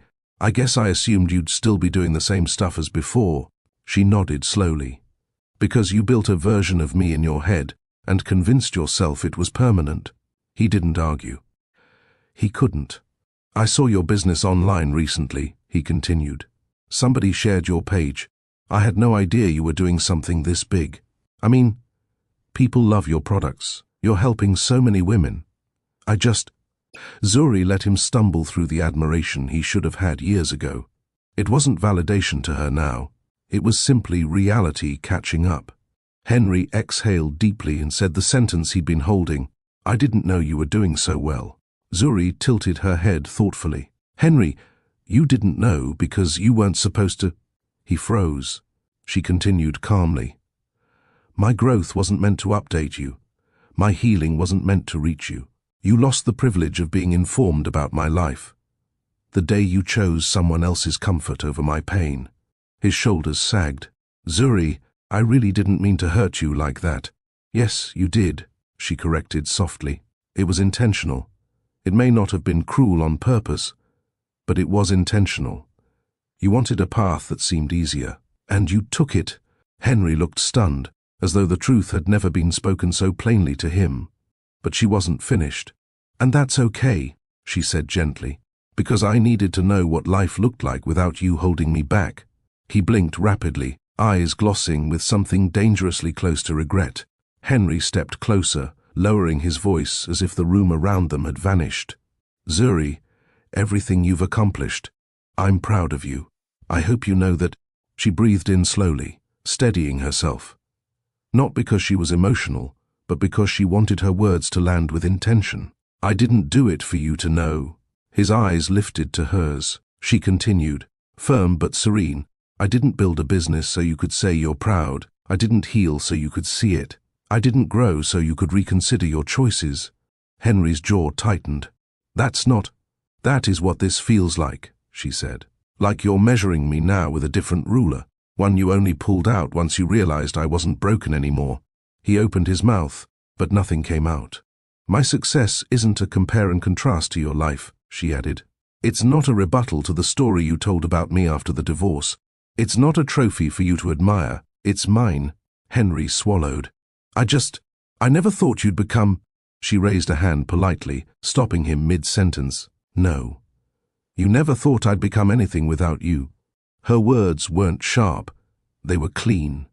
guess I assumed you'd still be doing the same stuff as before. She nodded slowly. Because you built a version of me in your head and convinced yourself it was permanent. He didn't argue. He couldn't. I saw your business online recently, he continued. Somebody shared your page. I had no idea you were doing something this big. I mean, people love your products. You're helping so many women. Zuri let him stumble through the admiration he should have had years ago. It wasn't validation to her now. It was simply reality catching up. Henry exhaled deeply and said the sentence he'd been holding. I didn't know you were doing so well. Zuri tilted her head thoughtfully. Henry, you didn't know because you weren't supposed to. He froze. She continued calmly. My growth wasn't meant to update you. My healing wasn't meant to reach you. You lost the privilege of being informed about my life. The day you chose someone else's comfort over my pain. His shoulders sagged. Zuri, I really didn't mean to hurt you like that. Yes, you did, she corrected softly. It was intentional. It may not have been cruel on purpose, but it was intentional. You wanted a path that seemed easier, and you took it. Henry looked stunned, as though the truth had never been spoken so plainly to him. But she wasn't finished. And that's okay, she said gently, because I needed to know what life looked like without you holding me back. He blinked rapidly, eyes glossing with something dangerously close to regret. Henry stepped closer, lowering his voice as if the room around them had vanished. Zuri, everything you've accomplished, I'm proud of you. I hope you know that. She breathed in slowly, steadying herself. Not because she was emotional, but because she wanted her words to land with intention. I didn't do it for you to know. His eyes lifted to hers. She continued, firm but serene. I didn't build a business so you could say you're proud. I didn't heal so you could see it. I didn't grow so you could reconsider your choices. Henry's jaw tightened. That is what this feels like, she said. Like you're measuring me now with a different ruler, one you only pulled out once you realized I wasn't broken anymore. He opened his mouth, but nothing came out. My success isn't a compare and contrast to your life, she added. It's not a rebuttal to the story you told about me after the divorce. It's not a trophy for you to admire. It's mine. Henry swallowed. I never thought you'd become. She raised a hand politely, stopping him mid-sentence. No. You never thought I'd become anything without you. Her words weren't sharp. They were clean.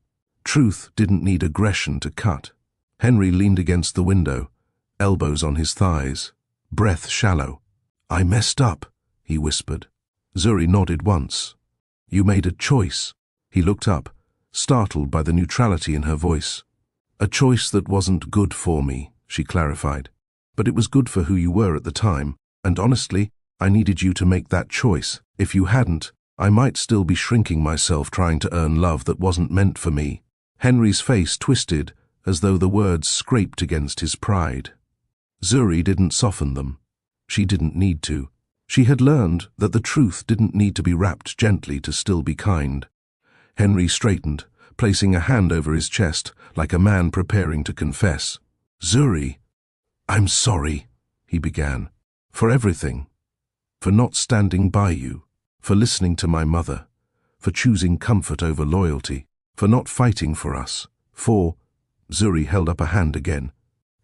Truth didn't need aggression to cut. Henry leaned against the window, elbows on his thighs, breath shallow. I messed up, he whispered. Zuri nodded once. You made a choice. He looked up, startled by the neutrality in her voice. A choice that wasn't good for me, she clarified. But it was good for who you were at the time, and honestly, I needed you to make that choice. If you hadn't, I might still be shrinking myself trying to earn love that wasn't meant for me. Henry's face twisted, as though the words scraped against his pride. Zuri didn't soften them. She didn't need to. She had learned that the truth didn't need to be wrapped gently to still be kind. Henry straightened, placing a hand over his chest, like a man preparing to confess. Zuri, I'm sorry, he began, for everything. For not standing by you, for listening to my mother, for choosing comfort over loyalty, for not fighting for us, for... Zuri held up a hand again.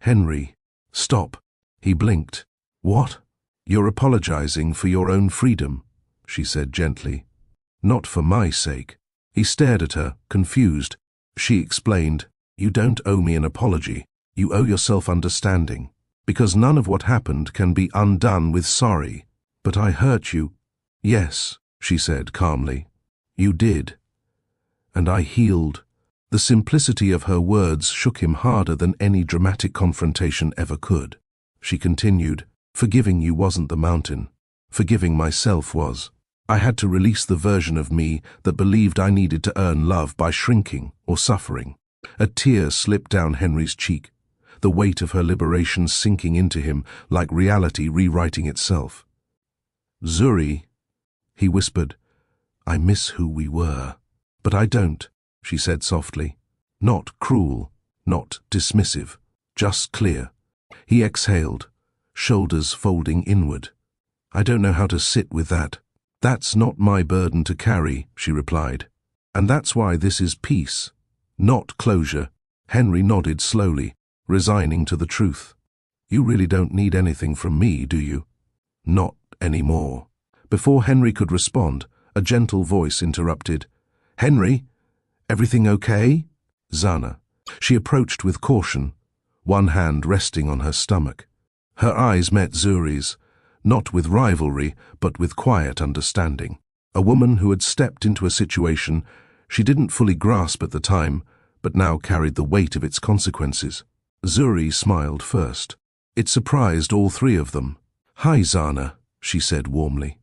Henry, stop. He blinked. What? You're apologizing for your own freedom, she said gently. Not for my sake. He stared at her, confused. She explained, you don't owe me an apology. You owe yourself understanding. Because none of what happened can be undone with sorry. But I hurt you. Yes, she said calmly. You did. And I healed. The simplicity of her words shook him harder than any dramatic confrontation ever could. She continued, forgiving you wasn't the mountain. Forgiving myself was. I had to release the version of me that believed I needed to earn love by shrinking or suffering. A tear slipped down Henry's cheek. the weight of her liberation sinking into him like reality rewriting itself. "Zuri," he whispered, "I miss who we were." "But I don't," she said softly. Not cruel, not dismissive, just clear. He exhaled, shoulders folding inward. "I don't know how to sit with that." "That's not my burden to carry," she replied. "And that's why this is peace, not closure." Henry nodded slowly, resigning to the truth. "You really don't need anything from me, do you?" "Not anymore." Before Henry could respond, a gentle voice interrupted. "Henry, everything okay?" Zana. She approached with caution, one hand resting on her stomach. Her eyes met Zuri's, not with rivalry, but with quiet understanding. A woman who had stepped into a situation she didn't fully grasp at the time, but now carried the weight of its consequences. Zuri smiled first. It surprised all three of them. "Hi, Zana," she said warmly.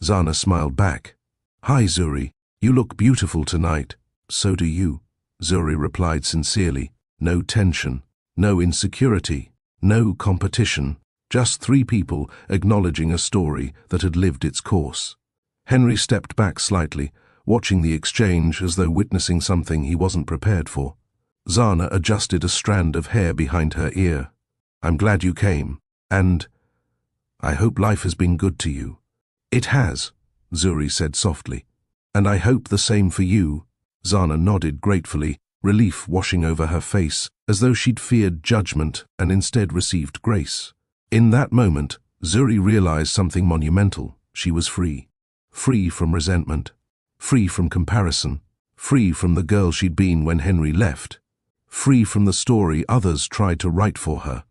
Zana smiled back. "Hi, Zuri. You look beautiful tonight." "So do you," Zuri replied sincerely. No tension, no insecurity, no competition. Just three people acknowledging a story that had lived its course. Henry stepped back slightly, watching the exchange as though witnessing something he wasn't prepared for. Zana adjusted a strand of hair behind her ear. "I'm glad you came, and I hope life has been good to you." "It has," Zuri said softly. "And I hope the same for you." Zana nodded gratefully, relief washing over her face, as though she'd feared judgment and instead received grace. In that moment, Zuri realized something monumental. She was free. Free from resentment. Free from comparison. Free from the girl she'd been when Henry left. Free from the story others tried to write for her.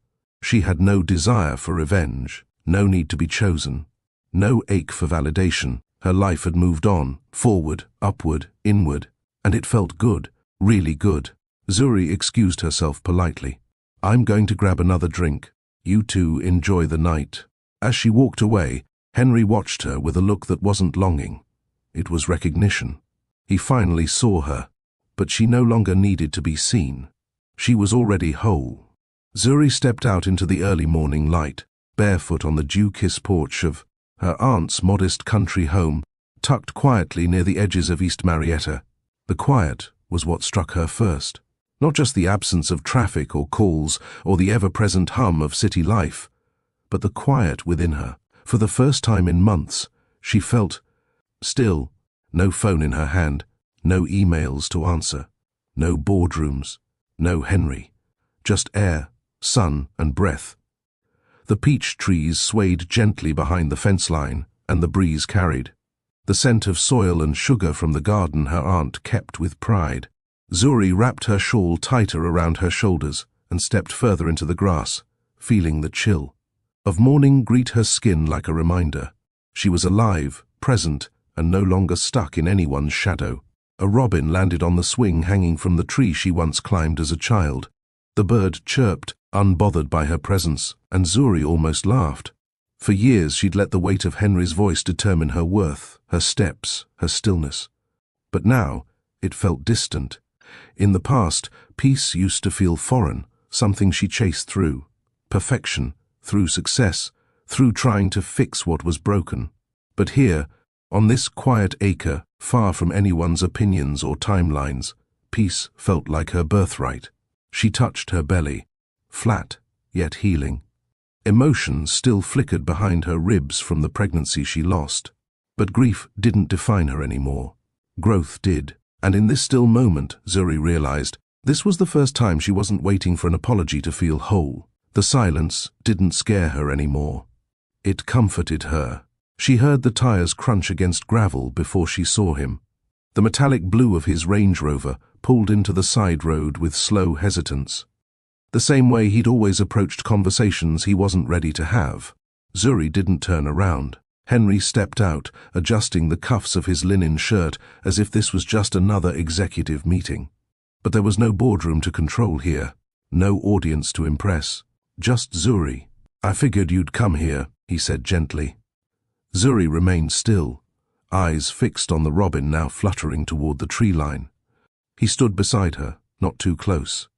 She had no desire for revenge, no need to be chosen, no ache for validation. Her life had moved on, forward, upward, inward, and it felt good, really good. Zuri excused herself politely. "I'm going to grab another drink. You two enjoy the night." As she walked away, Henry watched her with a look that wasn't longing. It was recognition. He finally saw her, but she no longer needed to be seen. She was already whole. Zuri stepped out into the early morning light, barefoot on the dew-kissed porch of her aunt's modest country home, tucked quietly near the edges of East Marietta. The quiet was what struck her first. Not just the absence of traffic or calls or the ever-present hum of city life, but the quiet within her. For the first time in months, she felt still. No phone in her hand, no emails to answer, no boardrooms, no Henry. Just air, sun, and breath. The peach trees swayed gently behind the fence line, and the breeze carried. The scent of soil and sugar from the garden her aunt kept with pride. Zuri wrapped her shawl tighter around her shoulders and stepped further into the grass, feeling the chill of morning greet her skin like a reminder. She was alive, present, and no longer stuck in anyone's shadow. A robin landed on the swing hanging from the tree she once climbed as a child. The bird chirped, unbothered by her presence, and Zuri almost laughed. For years she'd let the weight of Henry's voice determine her worth, her steps, her stillness. But now it felt distant. In the past, peace used to feel foreign, something she chased through. Perfection, through success, through trying to fix what was broken. But here, on this quiet acre, far from anyone's opinions or timelines, peace felt like her birthright. She touched her belly, flat yet healing. Emotions still flickered behind her ribs from the pregnancy she lost. But grief didn't define her anymore. Growth did. And in this still moment, Zuri realized, this was the first time she wasn't waiting for an apology to feel whole. The silence didn't scare her anymore. It comforted her. She heard the tires crunch against gravel before she saw him. The metallic blue of his Range Rover pulled into the side road with slow hesitance. The same way he'd always approached conversations he wasn't ready to have. Zuri didn't turn around. Henry stepped out, adjusting the cuffs of his linen shirt as if this was just another executive meeting. But there was no boardroom to control here, no audience to impress, just Zuri. "I figured you'd come here," he said gently. Zuri remained still, eyes fixed on the robin now fluttering toward the tree line. He stood beside her, not too close.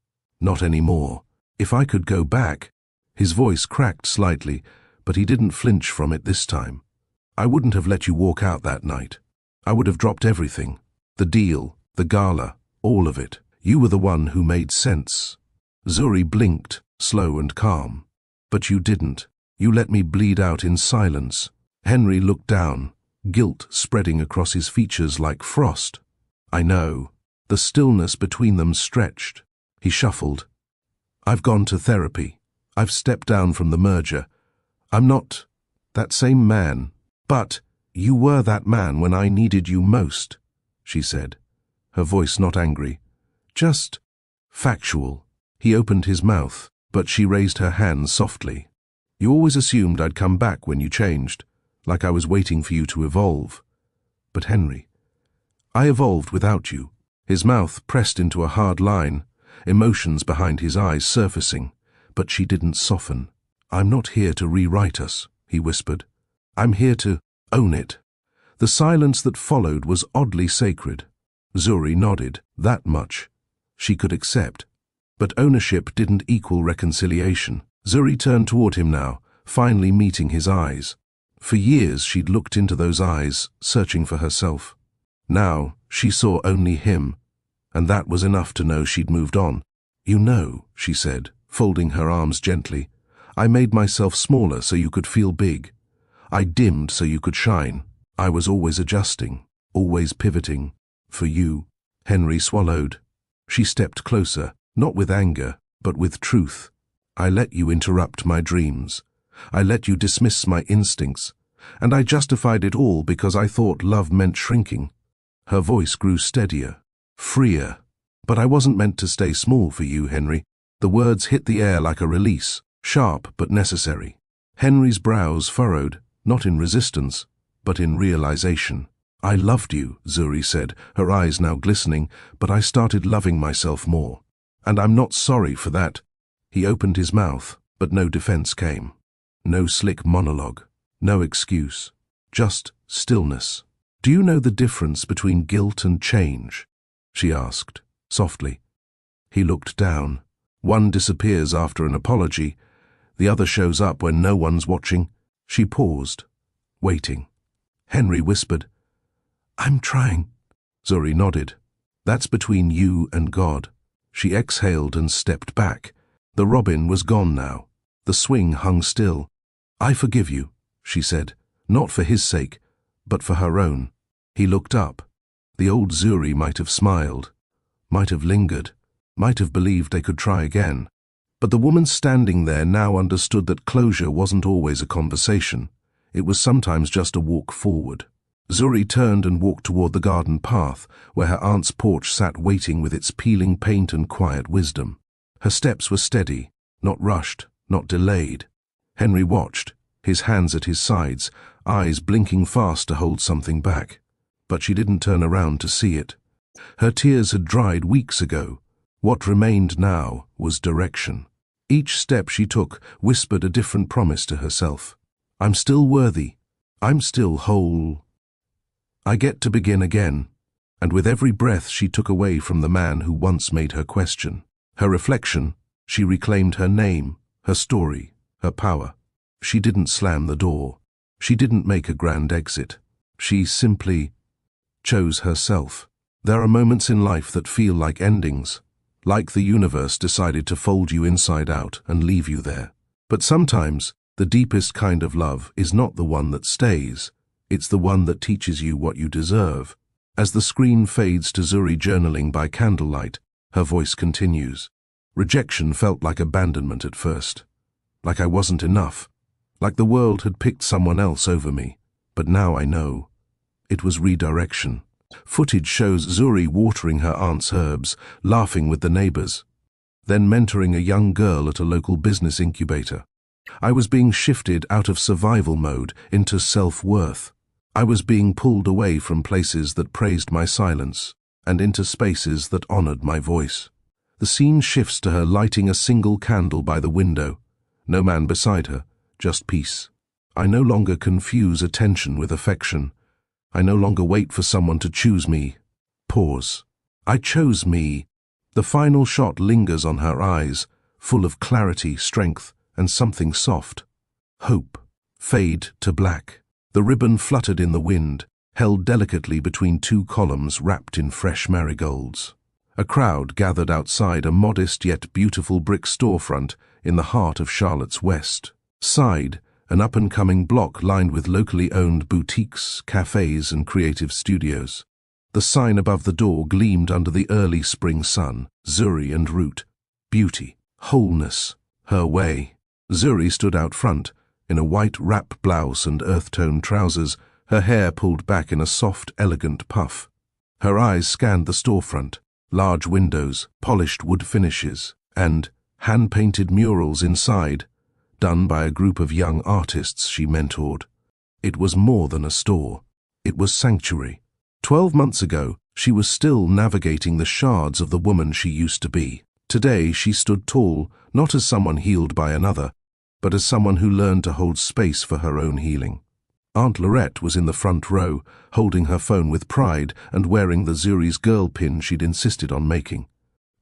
Not anymore. If I could go back, his voice cracked slightly, but he didn't flinch from it this time. I wouldn't have let you walk out that night. I would have dropped everything. The deal, the gala, all of it. You were the one who made sense. Zuri blinked, slow and calm. But you didn't. You let me bleed out in silence. Henry looked down, guilt spreading across his features like frost. I know. The stillness between them stretched. He shuffled. I've gone to therapy. I've stepped down from the merger. I'm not that same man. But you were that man when I needed you most, she said, her voice not angry, just factual. He opened his mouth, but she raised her hand softly. You always assumed I'd come back when you changed, like I was waiting for you to evolve. But Henry, I evolved without you. His mouth pressed into a hard line, emotions behind his eyes surfacing, but she didn't soften. I'm not here to rewrite us, he whispered. I'm here to own it. The silence that followed was oddly sacred. Zuri nodded. That much she could accept. But ownership didn't equal reconciliation. Zuri turned toward him now, finally meeting his eyes. For years she'd looked into those eyes, searching for herself. Now she saw only him, and that was enough to know she'd moved on. You know, she said, folding her arms gently, I made myself smaller so you could feel big. I dimmed so you could shine. I was always adjusting, always pivoting. For you. Henry swallowed. She stepped closer, not with anger, but with truth. I let you interrupt my dreams. I let you dismiss my instincts. And I justified it all because I thought love meant shrinking. Her voice grew steadier, freer. But I wasn't meant to stay small for you, Henry. The words hit the air like a release, sharp but necessary. Henry's brows furrowed. Not in resistance, but in realization. I loved you, Zuri said, her eyes now glistening, but I started loving myself more. And I'm not sorry for that. He opened his mouth, but no defense came. No slick monologue, no excuse, just stillness. Do you know the difference between guilt and change? She asked, softly. He looked down. One disappears after an apology, the other shows up when no one's watching. She paused, waiting. Henry whispered, I'm trying. Zuri nodded. That's between you and God. She exhaled and stepped back. The robin was gone now. The swing hung still. I forgive you, she said, not for his sake, but for her own. He looked up. The old Zuri might have smiled, might have lingered, might have believed they could try again. But the woman standing there now understood that closure wasn't always a conversation. It was sometimes just a walk forward. Zuri turned and walked toward the garden path, where her aunt's porch sat waiting with its peeling paint and quiet wisdom. Her steps were steady, not rushed, not delayed. Henry watched, his hands at his sides, eyes blinking fast to hold something back. But she didn't turn around to see it. Her tears had dried weeks ago. What remained now was direction. Each step she took whispered a different promise to herself. I'm still worthy. I'm still whole. I get to begin again. And with every breath she took away from the man who once made her question. Her reflection, she reclaimed her name, her story, her power. She didn't slam the door. She didn't make a grand exit. She simply chose herself. There are moments in life that feel like endings. Like the universe decided to fold you inside out and leave you there. But sometimes, the deepest kind of love is not the one that stays. It's the one that teaches you what you deserve. As the screen fades to Zuri journaling by candlelight, her voice continues. Rejection felt like abandonment at first. Like I wasn't enough. Like the world had picked someone else over me. But now I know. It was redirection. Footage shows Zuri watering her aunt's herbs, laughing with the neighbors, then mentoring a young girl at a local business incubator. I was being shifted out of survival mode into self-worth. I was being pulled away from places that praised my silence and into spaces that honored my voice. The scene shifts to her lighting a single candle by the window. No man beside her, just peace. I no longer confuse attention with affection. I no longer wait for someone to choose me. Pause. I chose me. The final shot lingers on her eyes, full of clarity, strength, and something soft. Hope. Fade to black. The ribbon fluttered in the wind, held delicately between two columns wrapped in fresh marigolds. A crowd gathered outside a modest yet beautiful brick storefront in the heart of Charlotte's West Side, an up-and-coming block lined with locally owned boutiques, cafes, and creative studios. The sign above the door gleamed under the early spring sun. Zuri and Root. Beauty. Wholeness. Her way. Zuri stood out front, in a white wrap blouse and earth-tone trousers, her hair pulled back in a soft, elegant puff. Her eyes scanned the storefront, large windows, polished wood finishes, and hand-painted murals inside, done by a group of young artists she mentored. It was more than a store. It was sanctuary. 12 months ago, she was still navigating the shards of the woman she used to be. Today, she stood tall, not as someone healed by another, but as someone who learned to hold space for her own healing. Aunt Lorette was in the front row, holding her phone with pride and wearing the Zuri's girl pin she'd insisted on making.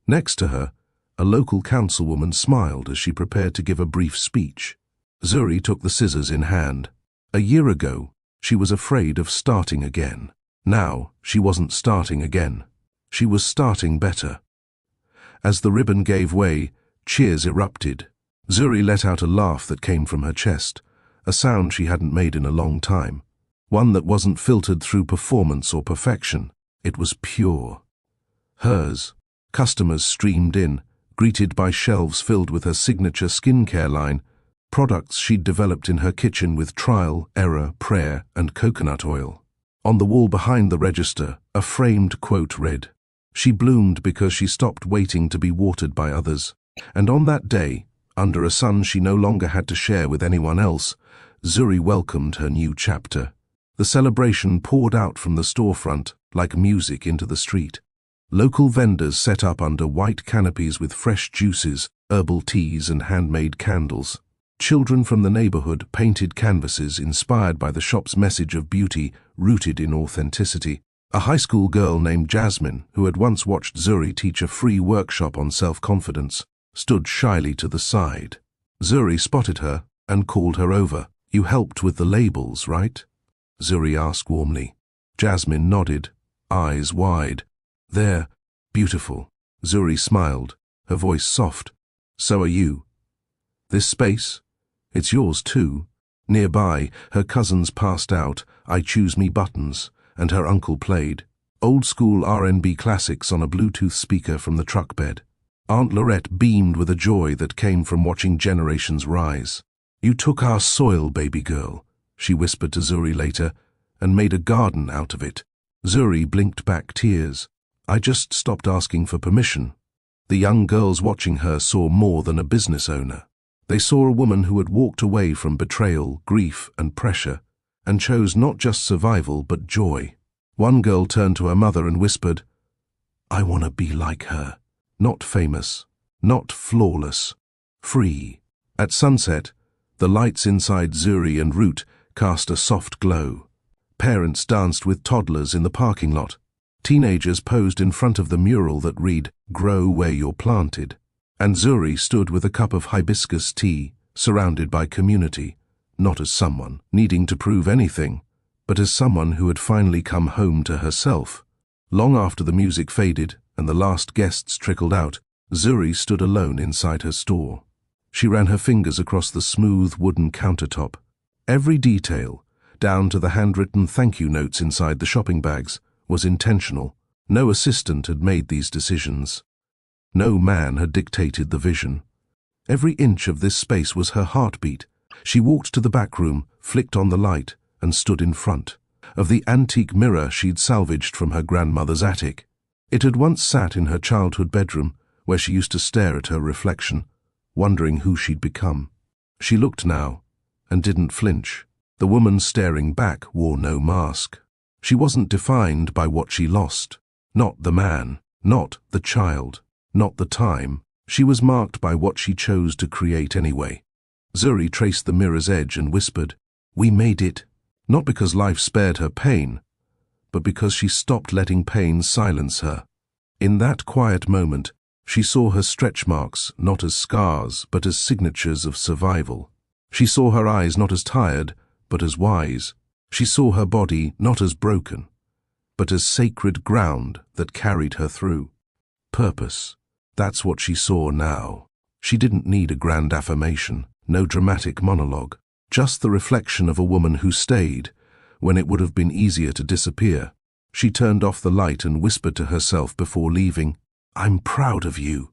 Next to her, a local councilwoman smiled as she prepared to give a brief speech. Zuri took the scissors in hand. A year ago, she was afraid of starting again. Now, she wasn't starting again. She was starting better. As the ribbon gave way, cheers erupted. Zuri let out a laugh that came from her chest, a sound she hadn't made in a long time. One that wasn't filtered through performance or perfection. It was pure. Hers. Customers streamed in, greeted by shelves filled with her signature skincare line, products she'd developed in her kitchen with trial, error, prayer, and coconut oil. On the wall behind the register, a framed quote read, "She bloomed because she stopped waiting to be watered by others." And on that day, under a sun she no longer had to share with anyone else, Zuri welcomed her new chapter. The celebration poured out from the storefront like music into the street. Local vendors set up under white canopies with fresh juices, herbal teas, and handmade candles. Children from the neighborhood painted canvases inspired by the shop's message of beauty rooted in authenticity. A high school girl named Jasmine, who had once watched Zuri teach a free workshop on self-confidence, stood shyly to the side. Zuri spotted her and called her over. "You helped with the labels, right?" Zuri asked warmly. Jasmine nodded, eyes wide. "They're beautiful." Zuri smiled, her voice soft. "So are you. This space? It's yours too." Nearby, her cousins passed out "I Choose Me" buttons, and her uncle played old-school R&B classics on a Bluetooth speaker from the truck bed. Aunt Lorette beamed with a joy that came from watching generations rise. "You took our soil, baby girl," she whispered to Zuri later, "and made a garden out of it." Zuri blinked back tears. "I just stopped asking for permission." The young girls watching her saw more than a business owner. They saw a woman who had walked away from betrayal, grief, and pressure, and chose not just survival but joy. One girl turned to her mother and whispered, "I want to be like her. Not famous, not flawless, free." At sunset, the lights inside Zuri and Root cast a soft glow. Parents danced with toddlers in the parking lot. Teenagers posed in front of the mural that read, "Grow where you're planted." And Zuri stood with a cup of hibiscus tea, surrounded by community, not as someone needing to prove anything, but as someone who had finally come home to herself. Long after the music faded and the last guests trickled out, Zuri stood alone inside her store. She ran her fingers across the smooth wooden countertop. Every detail, down to the handwritten thank you notes inside the shopping bags, was intentional. No assistant had made these decisions. No man had dictated the vision. Every inch of this space was her heartbeat. She walked to the back room, flicked on the light, and stood in front of the antique mirror she'd salvaged from her grandmother's attic. It had once sat in her childhood bedroom, where she used to stare at her reflection, wondering who she'd become. She looked now, and didn't flinch. The woman staring back wore no mask. She wasn't defined by what she lost. Not the man, not the child, not the time. She was marked by what she chose to create anyway. Zuri traced the mirror's edge and whispered, "We made it." Not because life spared her pain, but because she stopped letting pain silence her. In that quiet moment, She saw her stretch marks not as scars, but as signatures of survival. She saw her eyes not as tired, but as wise. She saw her body not as broken, but as sacred ground that carried her through. Purpose. That's what she saw now. She didn't need a grand affirmation, no dramatic monologue, just the reflection of a woman who stayed when it would have been easier to disappear. She turned off the light and whispered to herself before leaving, "I'm proud of you."